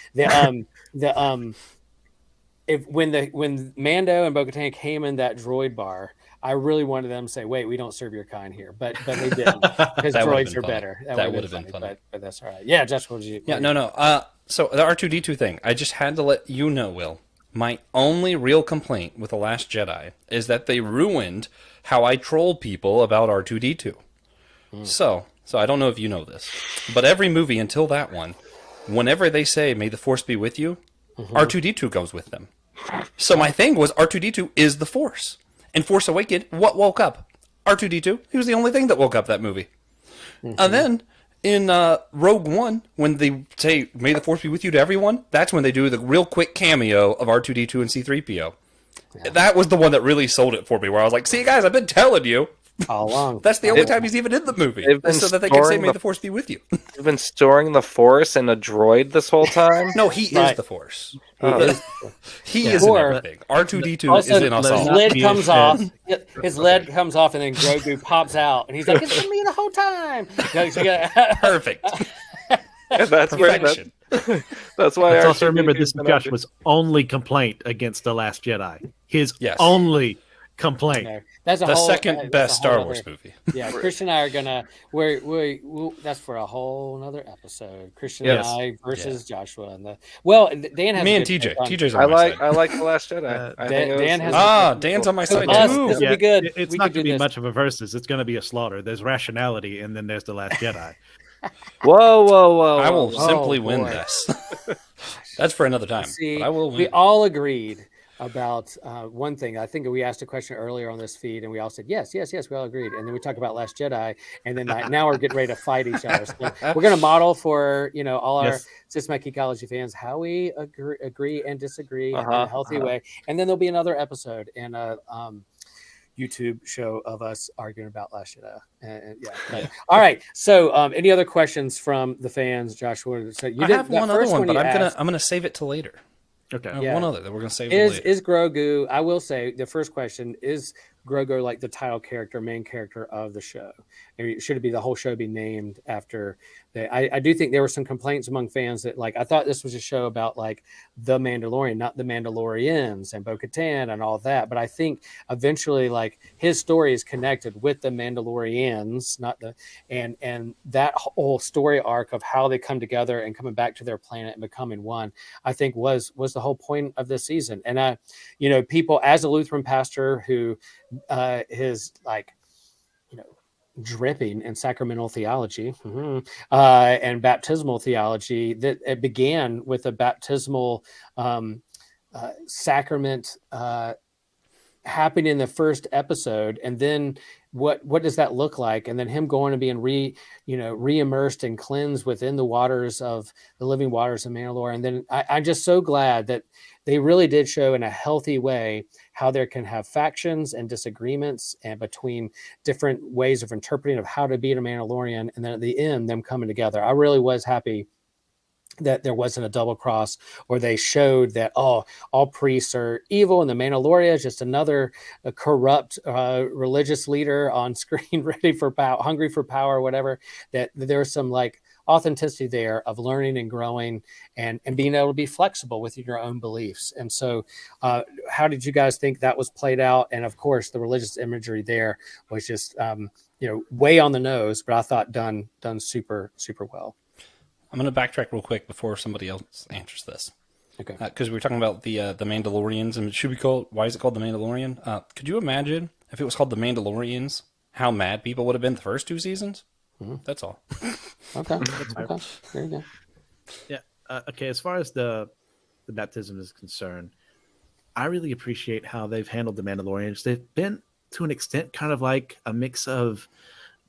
When Mando and Bo-Katan came in that droid bar, I really wanted them to say, "Wait, we don't serve your kind here," but they didn't because droids are better. That would have been funny. But that's all right. Yeah, Josh, what did you? Yeah, no. So the R2D2 thing, I just had to let you know, Will. My only real complaint with The Last Jedi is that they ruined how I trolled people about R2D2. So I don't know if you know this, but every movie until that one, whenever they say, "May the Force be with you," R2D2 goes with them. So my thing was R2D2 is the Force. In Force Awakens, what woke up? R2D2. He was the only thing that woke up that movie. And then in Rogue One, when they say, "May the Force be with you" to everyone, that's when they do the real quick cameo of R2D2 and C-3PO. Yeah. That was the one that really sold it for me, where I was like, "See, guys, I've been telling you." All along. That's the only time he's even in the movie, so that they can say, "May the Force be with you." You've been storing the Force in a droid this whole time? No, he is the Force. He is in everything. R2D2 is in us all. His lid comes off. His lid comes off, and then Grogu pops out, and he's like, "It's been me the whole time." Perfect. That's perfection. That's why. Let's also remember this Joshua's only complaint against The Last Jedi. His only complaint. No, that's the second best Star Wars movie. Yeah, Christian and I are gonna. That's for a whole another episode. Christian and I versus Joshua and Dan has me and TJ. TJ's on I my side. I like The Last Jedi. Dan has Dan's on my side too. This will be good. It's not going to be much of a versus. It's going to be a slaughter. There's rationality, and then there's The Last Jedi. Whoa! I will simply win this. That's for another time. See, but I will win. We all agreed about one thing. I think we asked a question earlier on this feed, and we all said yes. We all agreed, and then we talked about Last Jedi, and then now we're getting ready to fight each other. So we're going to model for all our Systematic Ecology fans how we agree and disagree in a healthy way, and then there'll be another episode and a YouTube show of us arguing about Last Jedi. All right. So, any other questions from the fans, Joshua? So I have one other one, but I'm gonna save it till later. Okay. One other that we're gonna save. Is Grogu? I will say the first question is Grogu like the title character, main character of the show? Should it be the whole show be named after? I do think there were some complaints among fans that I thought this was a show about the Mandalorian, not the Mandalorians and Bo-Katan and all that. But I think eventually his story is connected with the Mandalorians, not the and that whole story arc of how they come together and coming back to their planet and becoming one. I think was the whole point of this season. And people, as a Lutheran pastor who is dripping in sacramental theology and baptismal theology, that it began with a baptismal sacrament happening in the first episode, and then what does that look like, and then him going and being re-immersed and cleansed within the waters of the living waters of Mandalore. And then I'm just so glad that they really did show in a healthy way how there can have factions and disagreements and between different ways of interpreting of how to be a Mandalorian, and then at the end them coming together. I really was happy that there wasn't a double cross, or they showed that all priests are evil and the Mandalorian is just another corrupt religious leader on screen, ready for power, hungry for power, whatever. That there's some authenticity there of learning and growing and being able to be flexible with your own beliefs. And so how did you guys think that was played out? And of course the religious imagery there was just way on the nose, but I thought done super, super well. I'm going to backtrack real quick before somebody else answers this. Okay. Because we were talking about the Mandalorians, and it should be called. Why is it called the Mandalorian? Could you imagine if it was called the Mandalorians? How mad people would have been the first 2 seasons? Mm-hmm. That's all. Okay. There you go. Yeah. Okay. As far as the baptism is concerned, I really appreciate how they've handled the Mandalorians. They've been, to an extent, kind of like a mix of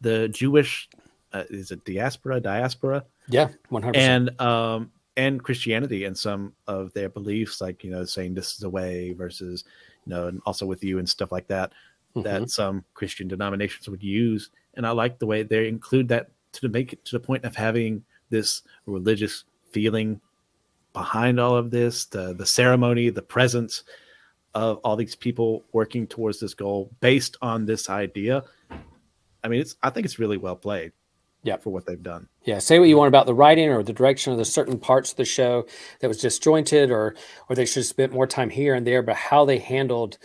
the Jewish. Is it diaspora? Yeah, 100%. And Christianity and some of their beliefs, saying this is the way versus, and also with you and stuff like that, that some Christian denominations would use. And I like the way they include that to make it to the point of having this religious feeling behind all of this, the ceremony, the presence of all these people working towards this goal based on this idea. I mean, I think it's really well played. Yeah, for what they've done. Yeah, say what you want about the writing or the direction of the certain parts of the show that was disjointed, or they should have spent more time here and there, but how they handled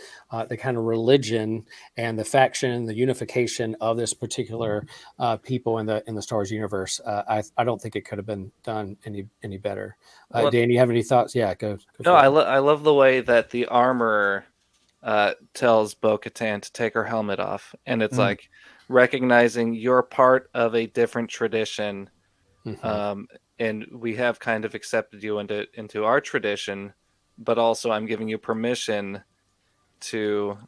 the kind of religion and the faction, the unification of this particular people in the Star Wars universe, I don't think it could have been done any better. Dan, you have any thoughts? Yeah, go. No, I love the way that the armorer tells Bo-Katan to take her helmet off, and it's like recognizing you're part of a different tradition, and we have kind of accepted you into our tradition, but also I'm giving you permission to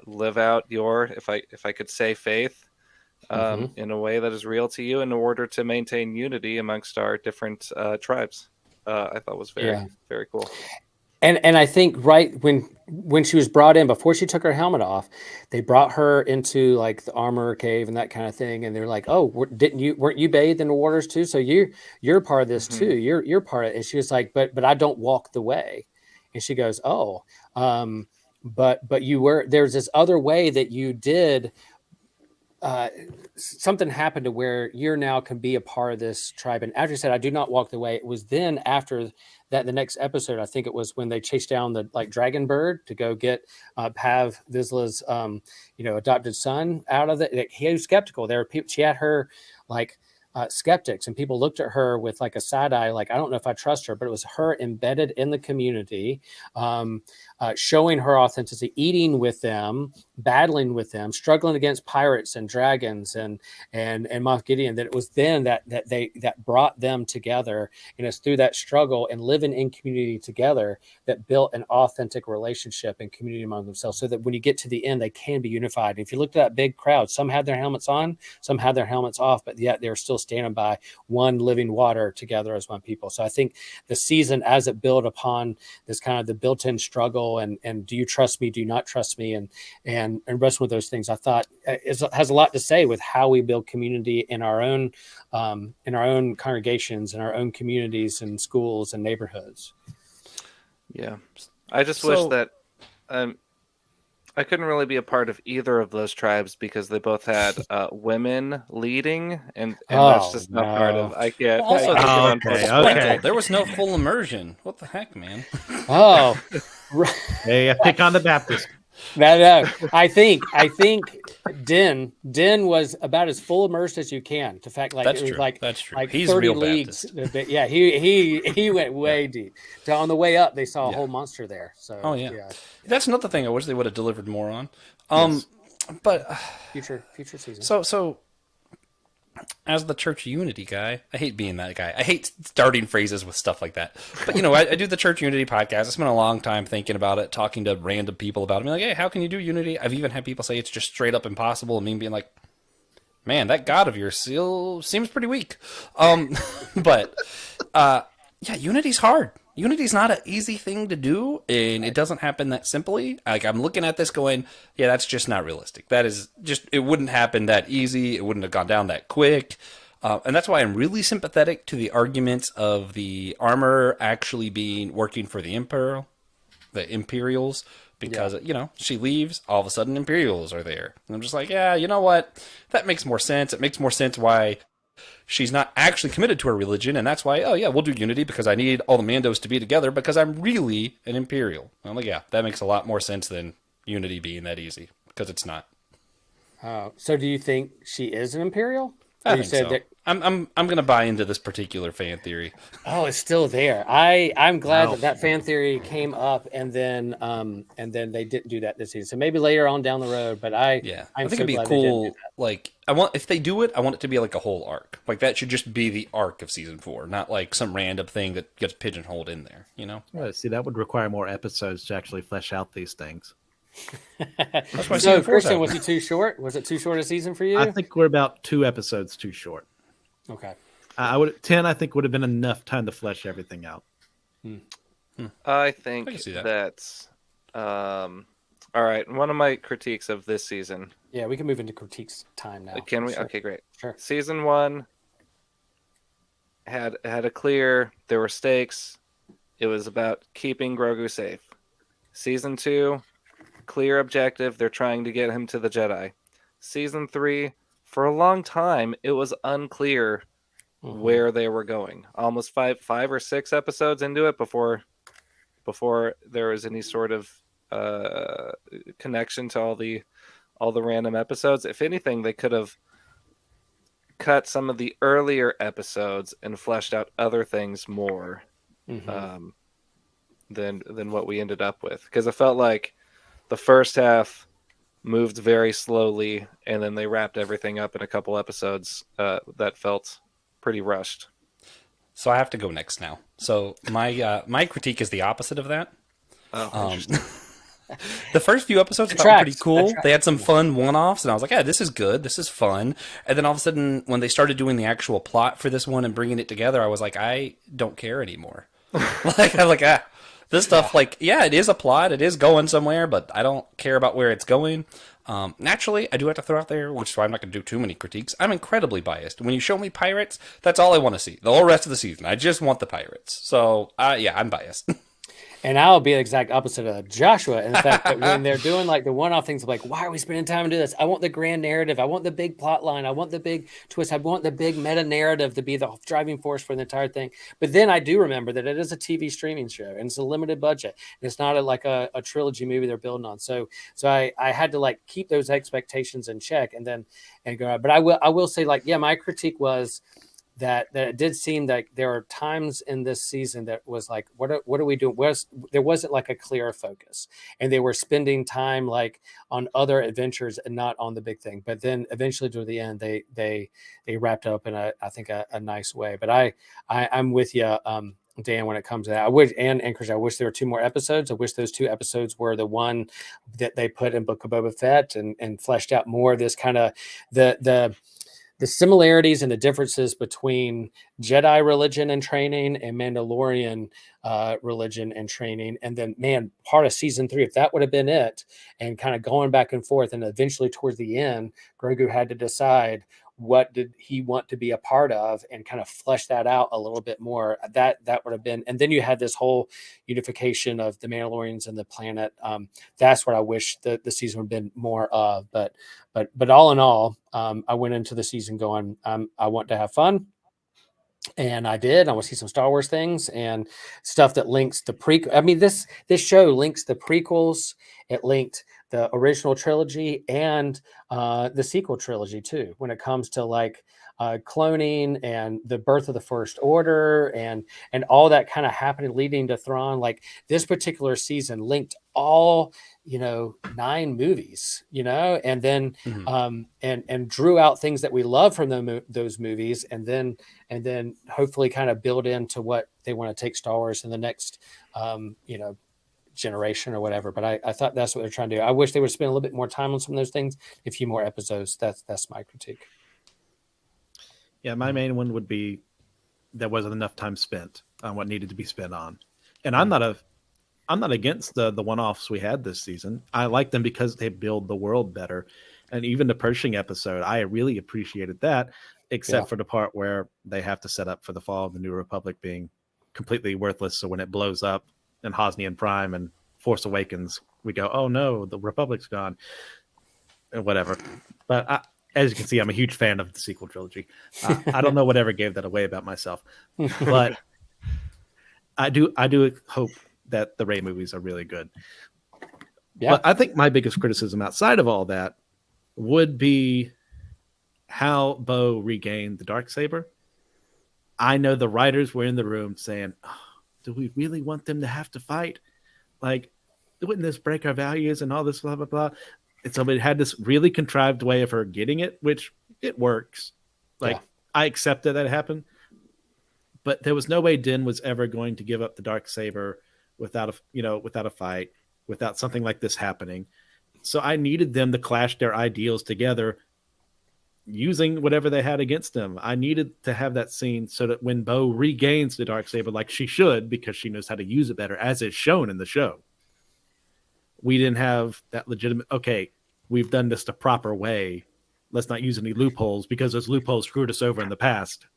live out your, if I could say, faith in a way that is real to you in order to maintain unity amongst our different tribes. I thought was very cool. And I think right when she was brought in, before she took her helmet off, they brought her into like the armor cave and that kind of thing, and they're like, "Oh, weren't you bathed in the waters too? So you're part of this too. You're part of it." And she was like, "But I don't walk the way," and she goes, "Oh, but you were. There's this other way that you did." Something happened to where you now can be a part of this tribe. And as you said, I do not walk the way. It was then after that, the next episode, I think it was when they chased down the dragon bird to go get Pav Vizsla's adopted son out of it. He was skeptical. There were people. She had her skeptics, and people looked at her with like a side eye, like, I don't know if I trust her. But it was her embedded in the community, showing her authenticity, eating with them, battling with them, struggling against pirates and dragons and Moff Gideon. That it was then that brought them together, and it's through that struggle and living in community together that built an authentic relationship and community among themselves, so that when you get to the end, they can be unified. And if you looked at that big crowd, some had their helmets on, some had their helmets off, but yet they're still standing by one living water together as one people. So I think the season, as it built upon this kind of the built-in struggle and do you trust me, do you not trust me, and wrestling with those things, I thought has a lot to say with how we build community in our own congregations, in our own communities and schools and neighborhoods. Yeah, I just wish that I couldn't really be a part of either of those tribes because they both had women leading, and that's just not part of. I can't. Also, okay. There was no full immersion. What the heck, man? Oh, hey, pick on the Baptist. No. I think Din was about as full immersed as you can. To fact, like that's it was true. like that's true. Like He's 30 real leagues. Baptist. Yeah, he went way deep. So on the way up, they saw a whole monster there. So that's another thing I wish they would have delivered more on. Yes. But future season. So as the Church Unity guy, I hate being that guy. I hate starting phrases with stuff like that. But, I do the Church Unity podcast. I spent a long time thinking about it, talking to random people about it. I'm like, hey, how can you do Unity? I've even had people say it's just straight up impossible, and me being like, man, that God of yours still seems pretty weak. But Unity's hard. Unity's not an easy thing to do, and it doesn't happen that simply. Like, I'm looking at this going, yeah, that's just not realistic. That is just, it wouldn't happen that easy. It wouldn't have gone down that quick. And that's why I'm really sympathetic to the arguments of the armor actually working for the Imperials, because, she leaves, all of a sudden Imperials are there. And I'm just like, yeah, you know what? That makes more sense. It makes more sense why she's not actually committed to her religion, and that's why, we'll do Unity because I need all the Mandos to be together because I'm really an Imperial. I'm like, yeah, that makes a lot more sense than Unity being that easy, because it's not. So do you think she is an Imperial? I think so. I'm going to buy into this particular fan theory. Oh, it's still there. I'm glad that fan theory came up, and then they didn't do that this season. So maybe later on down the road. But I think it'd be cool. Like, if they do it, I want it to be like a whole arc. Like, that should just be the arc of season 4, not like some random thing that gets pigeonholed in there. Right, see, that would require more episodes to actually flesh out these things. That's why so, Christian, was it too short? Was it too short a season for you? I think we're about 2 episodes too short. Okay. 10, I think, would have been enough time to flesh everything out. I think I can see that. that's All right. One of my critiques of this season. Yeah, we can move into critiques time now. Can we? Sure. Okay, great. Sure. Season 1 had a clear. There were stakes. It was about keeping Grogu safe. Season 2, clear objective. They're trying to get him to the Jedi. Season 3, for a long time, it was unclear where they were going. Almost five or six episodes into it before there was any sort of connection to all the random episodes. If anything, they could have cut some of the earlier episodes and fleshed out other things more than what we ended up with. Because it felt like the first half moved very slowly, and then they wrapped everything up in a couple episodes that felt pretty rushed. So I have to go next now. So my critique is the opposite of that. The first few episodes were pretty cool. They had some fun one-offs, and I was like, "Yeah, this is good. This is fun." And then all of a sudden, when they started doing the actual plot for this one and bringing it together, I was like, "I don't care anymore." This stuff, it is a plot. It is going somewhere, but I don't care about where it's going. Naturally, I do have to throw out there, which is why I'm not going to do too many critiques. I'm incredibly biased. When you show me pirates, that's all I want to see. The whole rest of the season, I just want the pirates. So, I'm biased. And I'll be the exact opposite of Joshua. In fact, that when they're doing like the one-off things of like, why are we spending time to do this? I want the grand narrative. I want the big plot line. I want the big twist. I want the big meta narrative to be the driving force for the entire thing. But then I do remember that it is a TV streaming show and it's a limited budget. And it's not a trilogy movie they're building on. So I had to keep those expectations in check and go. But I will say my critique was that it did seem like there are times in this season that was like, what are we doing? There wasn't a clear focus, and they were spending time on other adventures and not on the big thing. But then eventually to the end, they wrapped up in I think a nice way. But I'm with you, Dan, when it comes to that. I wish, and Chris, I wish there were 2 more episodes. I wish those 2 episodes were the one that they put in Book of Boba Fett and fleshed out more of this kind of the similarities and the differences between Jedi religion and training and Mandalorian religion and training. And then, man, part of season 3, if that would have been it, and kind of going back and forth, and eventually towards the end, Grogu had to decide what did he want to be a part of and kind of flesh that out a little bit more. That would have been, and then you had this whole unification of the Mandalorians and the planet. That's what I wish the season would have been more of. But all in all, I went into the season going, I want to have fun. And I did. I want to see some Star Wars things and stuff that links the prequel. I mean, this show links the prequels. It linked the original trilogy and the sequel trilogy too, when it comes to cloning and the birth of the First Order and all that kind of happening leading to Thrawn. This particular season linked all 9 movies, and then and drew out things that we love from those movies, and then hopefully kind of build into what they want to take Star Wars in the next generation or whatever. But I thought that's what they're trying to do. I wish they would spend a little bit more time on some of those things, a few more episodes. That's my critique. Yeah, my main one would be there wasn't enough time spent on what needed to be spent on. And I'm not against the one-offs we had this season. I like them because they build the world better. And even the Pershing episode, I really appreciated that, except for the part where they have to set up for the fall of the New Republic being completely worthless. So when it blows up in Hosnian Prime and Force Awakens, we go, oh no, the Republic's gone. And whatever. But as you can see, I'm a huge fan of the sequel trilogy. I don't know whatever gave that away about myself. But I do hope that the Rey movies are really good. Yeah. But I think my biggest criticism outside of all that would be how Bo regained the Darksaber. I know the writers were in the room saying, oh, do we really want them to have to fight? Wouldn't this break our values and all this blah, blah, blah? And so it had this really contrived way of her getting it, which it works. I accepted that it happened. But there was no way Din was ever going to give up the Darksaber without a fight, without something like this happening. So I needed them to clash their ideals together using whatever they had against them. I needed to have that scene so that when Bo regains the Darksaber like she should, because she knows how to use it better, as is shown in the show, we didn't have that legitimate, okay, we've done this the proper way. Let's not use any loopholes because those loopholes screwed us over in the past.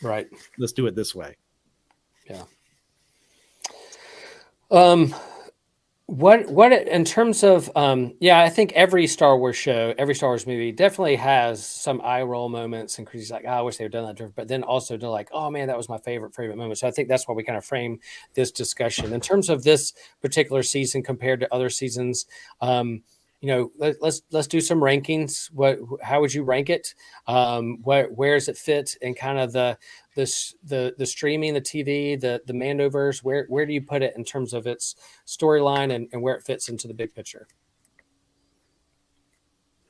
Right. Let's do it this way. Yeah. What in terms of I think every Star Wars show, every Star Wars movie definitely has some eye roll moments and Chrissy's like, I wish they had done that different, but then also to like, oh man, that was my favorite moment. So I think that's why we kind of frame this discussion in terms of this particular season compared to other seasons. Let's do some rankings. How would you rank it? Where does it fit in kind of the streaming, the TV, the Mandoverse? Where do you put it in terms of its storyline and where it fits into the big picture?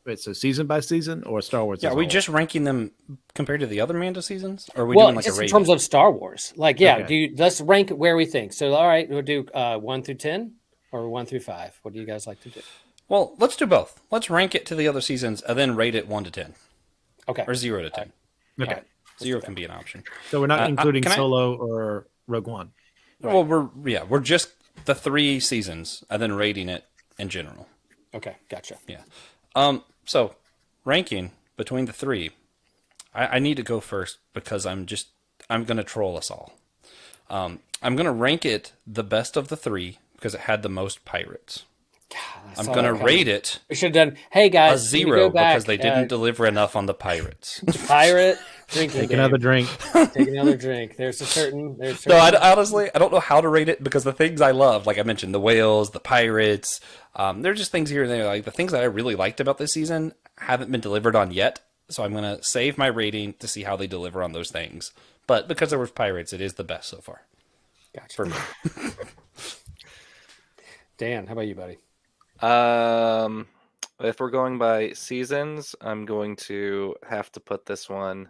Wait, so season by season or Star Wars? Yeah, are we just ranking them compared to the other Mando seasons? Or are we Well, doing like just a in rating? terms of Star Wars. Like, yeah, Okay. let's rank where we think. So, all right, we'll do 1 through 10 or 1 through 5. What do you guys like to do? Well, let's do both. Let's rank it to the other seasons and then rate it 1 to 10. Okay. Or 0 to 10. Okay. All right. 0 can be an option. So we're not including can I- Solo or Rogue One. Right. Well, we're just the 3 seasons and then rating it in general. Okay, gotcha. Yeah. So ranking between the 3, I need to go first because I'm going to troll us all. I'm going to rank it the best of the 3 because it had the most pirates. I'm going to rate it We should have done, hey a guys, when you 0 go back, because they didn't deliver enough on the pirates. pirate drinking Take game. another drink. Take another drink. There's certain. No, honestly, I don't know how to rate it because the things I love, like I mentioned, the whales, the pirates, they're just things here and there. Like the things that I really liked about this season haven't been delivered on yet. So I'm going to save my rating to see how they deliver on those things. But because there was pirates, it is the best so far. Gotcha. For me. Dan, how about you, buddy? If we're going by seasons, I'm going to have to put this one.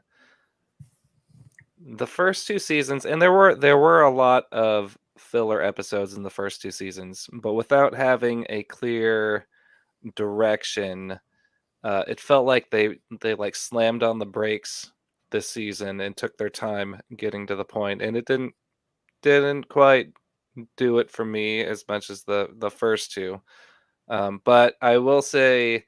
The first 2 seasons, and there were a lot of filler episodes in the first 2 seasons, but without having a clear direction, it felt like they like slammed on the brakes this season and took their time getting to the point, and it didn't quite do it for me as much as the first 2. But I will say,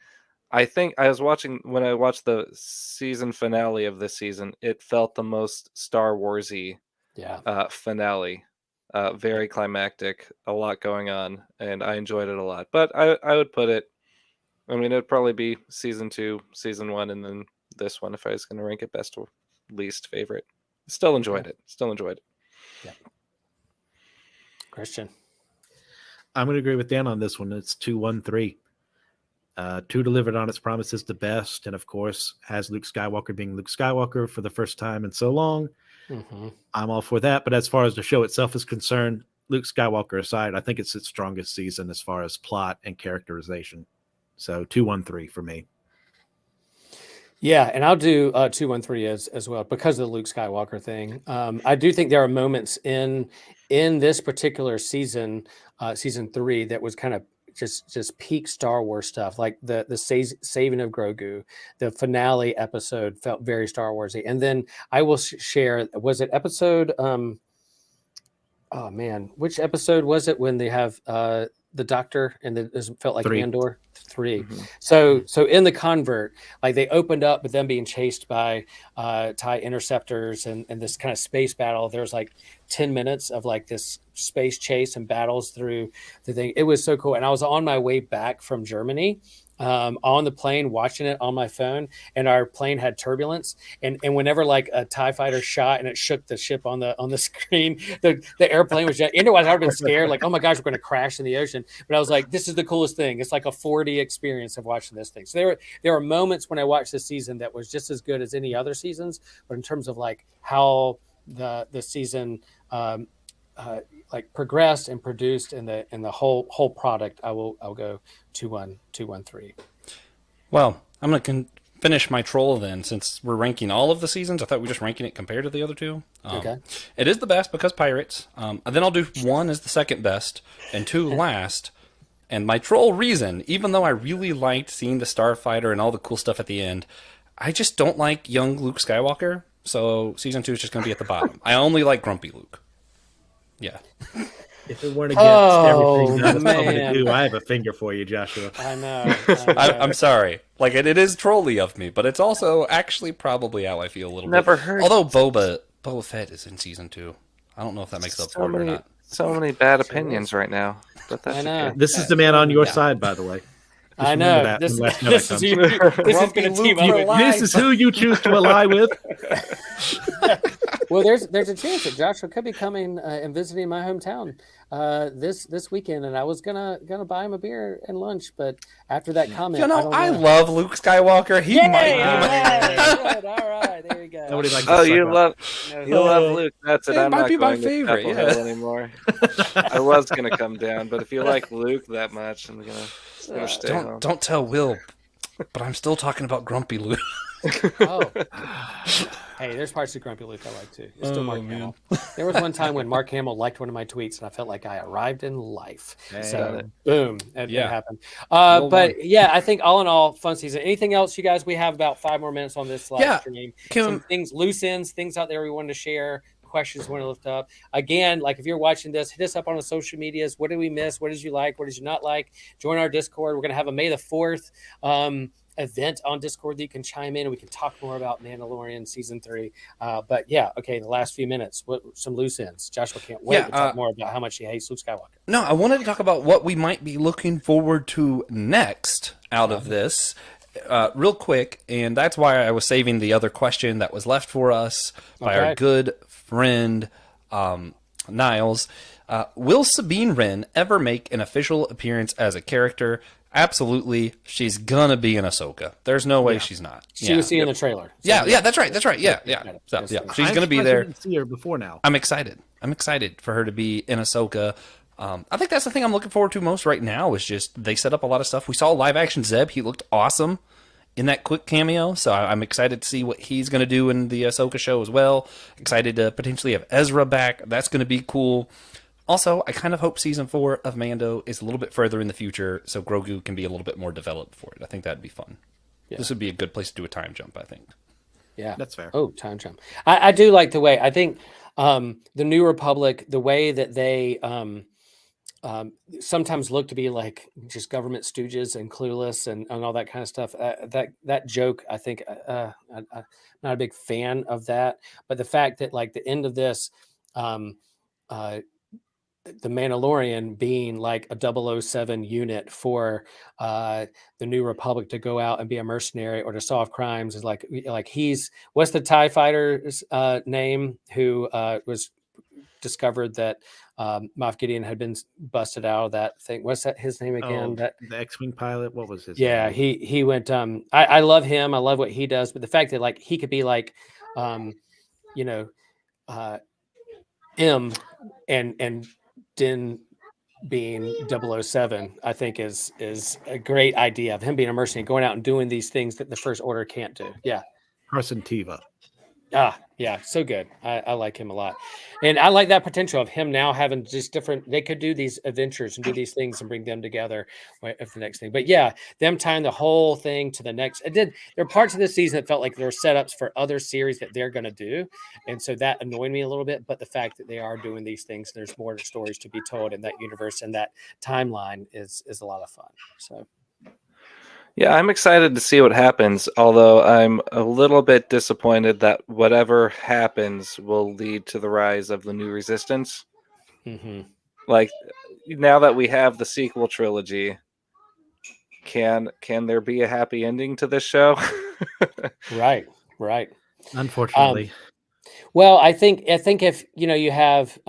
I think when I watched the season finale of this season, it felt the most Star Warsy finale. Very climactic, a lot going on, and I enjoyed it a lot. But I would put it, I mean, it'd probably be season 2, season 1, and then this one if I was going to rank it best or least favorite. Still enjoyed it. Yeah. Christian. I'm going to agree with Dan on this one. It's 2-1-3. 2 delivered on its promises the best, and of course, has Luke Skywalker being Luke Skywalker for the first time in so long. Mm-hmm. I'm all for that. But as far as the show itself is concerned, Luke Skywalker aside, I think it's its strongest season as far as plot and characterization. So 2-1-3 for me. Yeah, and I'll do 2-1-3 as well because of the Luke Skywalker thing. I do think there are moments in this particular season, season 3, that was kind of just peak Star Wars stuff, like the saving of Grogu. The finale episode felt very Star Warsy, and then I will share. Was it episode? Oh man, which episode was it when they have the Doctor and it felt like 3. Andor? 3. Mm-hmm. So in the Convert, like they opened up with them being chased by TIE interceptors and this kind of space battle. There's like 10 minutes of like this space chase and battles through the thing. It was so cool. And I was on my way back from Germany on the plane watching it on my phone, and our plane had turbulence, and whenever like a TIE fighter shot and it shook the ship on the screen, the airplane was just, otherwise I'd been scared, like, oh my gosh, we're going to crash in the ocean. But I was like, this is the coolest thing. It's like a 4D experience of watching this thing. So there are moments when I watched this season that was just as good as any other seasons, but in terms of like how the season like progressed and produced and the whole product, I'll go 2-1-3. Well, I'm going to finish my troll then, since we're ranking all of the seasons. I thought we were just ranking it compared to the other 2. Okay. It is the best because pirates. And then I'll do 1 as the second best and 2 last. And my troll reason, even though I really liked seeing the Starfighter and all the cool stuff at the end, I just don't like young Luke Skywalker. So season 2 is just going to be at the bottom. I only like grumpy Luke. Yeah. If it weren't against everything that was told me to do, I have a finger for you, Joshua. I know. I'm sorry. Like it is trolly of me, but it's also actually probably how I feel a little Never bit. heard. Although Boba Fett is in season 2. I don't know if that makes up for it or not. So many bad opinions right now, but that's I know. okay. This is the man on your side, by the way. I Just know. remember that This, when Last Jedi this is comes. this is going to team up with you. This is who you choose to ally with. Well, there's a chance that Joshua could be coming and visiting my hometown this weekend, and I was gonna buy him a beer and lunch, but after that comment, I love Luke Skywalker. He might be my... all right, there you go. Nobody likes Oh, to you suck love up. you love Luke. That's it. He I'm might not be my going favorite, to Chapel yeah. Hill anymore. I was gonna come down, but if you like Luke that much, I'm gonna stay home. Don't tell Will, but I'm still talking about Grumpy Luke. Oh. Hey, there's parts of Grumpy Luke I like too. It's still Mark Hamill. There was one time when Mark Hamill liked one of my tweets, and I felt like I arrived in life. So, boom, it happened. But yeah, I think all in all, fun season. Anything else, you guys? We have about 5 more minutes on this live stream. Some things, loose ends, things out there we wanted to share. Questions we want to lift up. Again, like if you're watching this, hit us up on the social medias. What did we miss? What did you like? What did you not like? Join our Discord. We're going to have a May the 4th event on Discord that you can chime in and we can talk more about Mandalorian season 3. But yeah, okay, the last few minutes, some loose ends. Joshua can't wait to talk more about how much he hates Luke Skywalker. No, I wanted to talk about what we might be looking forward to next out of this. Real quick, and that's why I was saving the other question that was left for us by our good friend Niles. Will Sabine Wren ever make an official appearance as a character? Absolutely, she's gonna be in Ahsoka. There's no way she's not. She was seen in the trailer. So yeah, that's right. Yeah. So, she's gonna be there. I didn't see her before now. I'm excited for her to be in Ahsoka. I think that's the thing I'm looking forward to most right now is just they set up a lot of stuff. We saw live action Zeb. He looked awesome in that quick cameo, so I'm excited to see what he's going to do in the Ahsoka show as well. Excited to potentially have Ezra back. That's going to be cool. Also, I kind of hope season 4 of Mando is a little bit further in the future so Grogu can be a little bit more developed for it. I think that'd be fun. Yeah. This would be a good place to do a time jump, I think. Yeah. That's fair. Oh, time jump. I do like the way, I think the New Republic, the way that they sometimes look to be like just government stooges and clueless and all that kind of stuff. That joke, I think, I'm not a big fan of that. But the fact that like the end of this, the Mandalorian being like a 007 unit for the New Republic to go out and be a mercenary or to solve crimes is like he's what's the TIE fighter's name who was discovered that Moff Gideon had been busted out of that thing. What's that his name again? The X-Wing pilot. What was his name? He went I love him. I love what he does, but the fact that like he could be like M and Din being 007, I think is a great idea of him being a mercenary, going out and doing these things that the First Order can't do. Yeah. Carson Teva. Yeah, so good. I like him a lot. And I like that potential of him now having just different, they could do these adventures and do these things and bring them together if the next thing. But yeah, them tying the whole thing to the next. There are parts of this season that felt like there were setups for other series that they're going to do. And so that annoyed me a little bit. But the fact that they are doing these things, there's more stories to be told in that universe and that timeline is a lot of fun. So. Yeah, I'm excited to see what happens, although I'm a little bit disappointed that whatever happens will lead to the rise of the new resistance. Mm-hmm. Like, now that we have the sequel trilogy, can there be a happy ending to this show? Right. Unfortunately. Well, I think if, you have...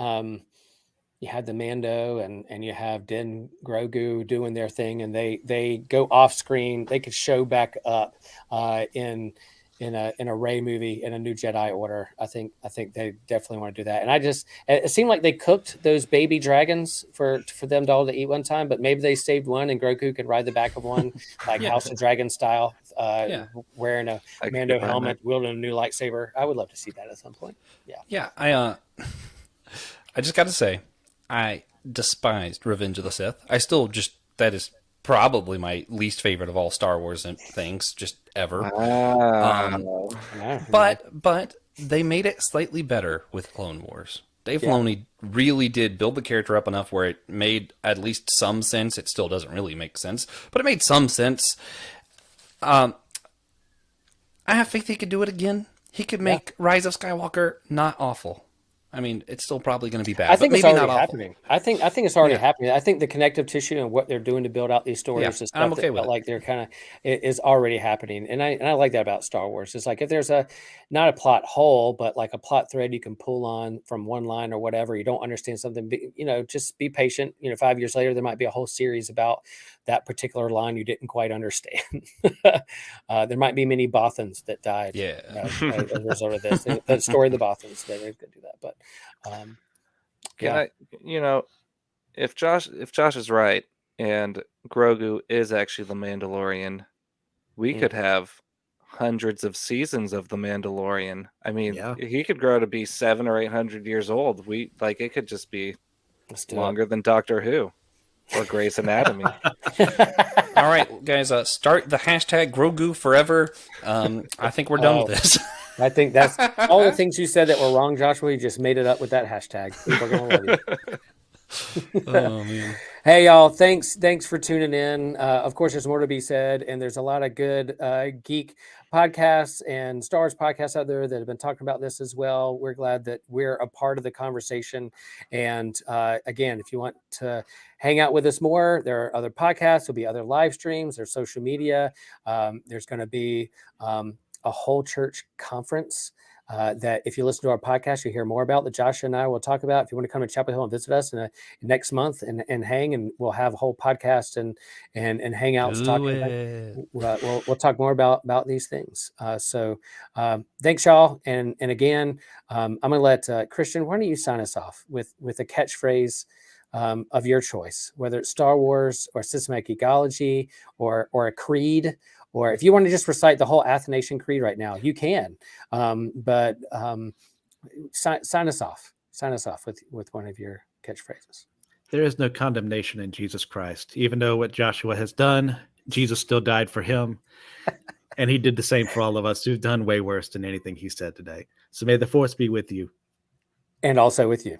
you had the Mando and you have Din Grogu doing their thing, and they go off screen. They could show back up in a Rey movie, in a New Jedi Order. I think they definitely want to do that. And it seemed like they cooked those baby dragons for them to all to eat one time, but maybe they saved one and Grogu could ride the back of one, like House of Dragon style, wearing a Mando helmet, wielding a new lightsaber. I would love to see that at some point. Yeah. I just got to say, I despised Revenge of the Sith. That is probably my least favorite of all Star Wars things, just ever. But they made it slightly better with Clone Wars. Dave Yeah. Filoni really did build the character up enough where it made at least some sense. It still doesn't really make sense, but it made some sense. I have faith he could do it again. He could make Rise of Skywalker not awful. I mean, it's still probably going to be bad. I think but it's maybe already not awful. happening. I think it's already Yeah. happening. I think the connective tissue and what they're doing to build out these stories Yeah, is I'm stuff okay that with felt it. like they're kind of is already happening. And I like that about Star Wars. It's like if there's not a plot hole, but like a plot thread you can pull on from one line or whatever. You don't understand something, just be patient. 5 years later, there might be a whole series about that particular line you didn't quite understand. There might be many Bothans that died. Yeah. As a result of this. The story of the Bothans, they could do that, but. If Josh is right and Grogu is actually the Mandalorian, we could have hundreds of seasons of the Mandalorian. I mean, Yeah. he could grow to be 700 or 800 years old. It could just be Let's do longer than Doctor Who or Grey's Anatomy. All right, guys, start the hashtag Grogu forever. I think we're done with this. I think that's all the things you said that were wrong, Joshua. You just made it up with that hashtag. People are gonna love you. Oh man. Hey y'all, thanks for tuning in. Of course, there's more to be said, and there's a lot of good geek podcasts and Star Wars podcasts out there that have been talking about this as well. We're glad that we're a part of the conversation. And again, if you want to hang out with us more, there are other podcasts, there'll be other live streams, there's social media. There's going to be a whole church conference that if you listen to our podcast, you hear more about that Josh and I will talk about. If you want to come to Chapel Hill and visit us next month and hang, and we'll have a whole podcast and hangouts talking. We'll talk more about these things. So thanks y'all. And again, I'm going to let Christian, why don't you sign us off with a catchphrase of your choice, whether it's Star Wars or systematic geekology or a creed. Or if you want to just recite the whole Athanasian Creed right now, you can. But sign us off. Sign us off with one of your catchphrases. There is no condemnation in Jesus Christ. Even though what Joshua has done, Jesus still died for him. And he did the same for all of us who've done way worse than anything he said today. So may the force be with you. And also with you.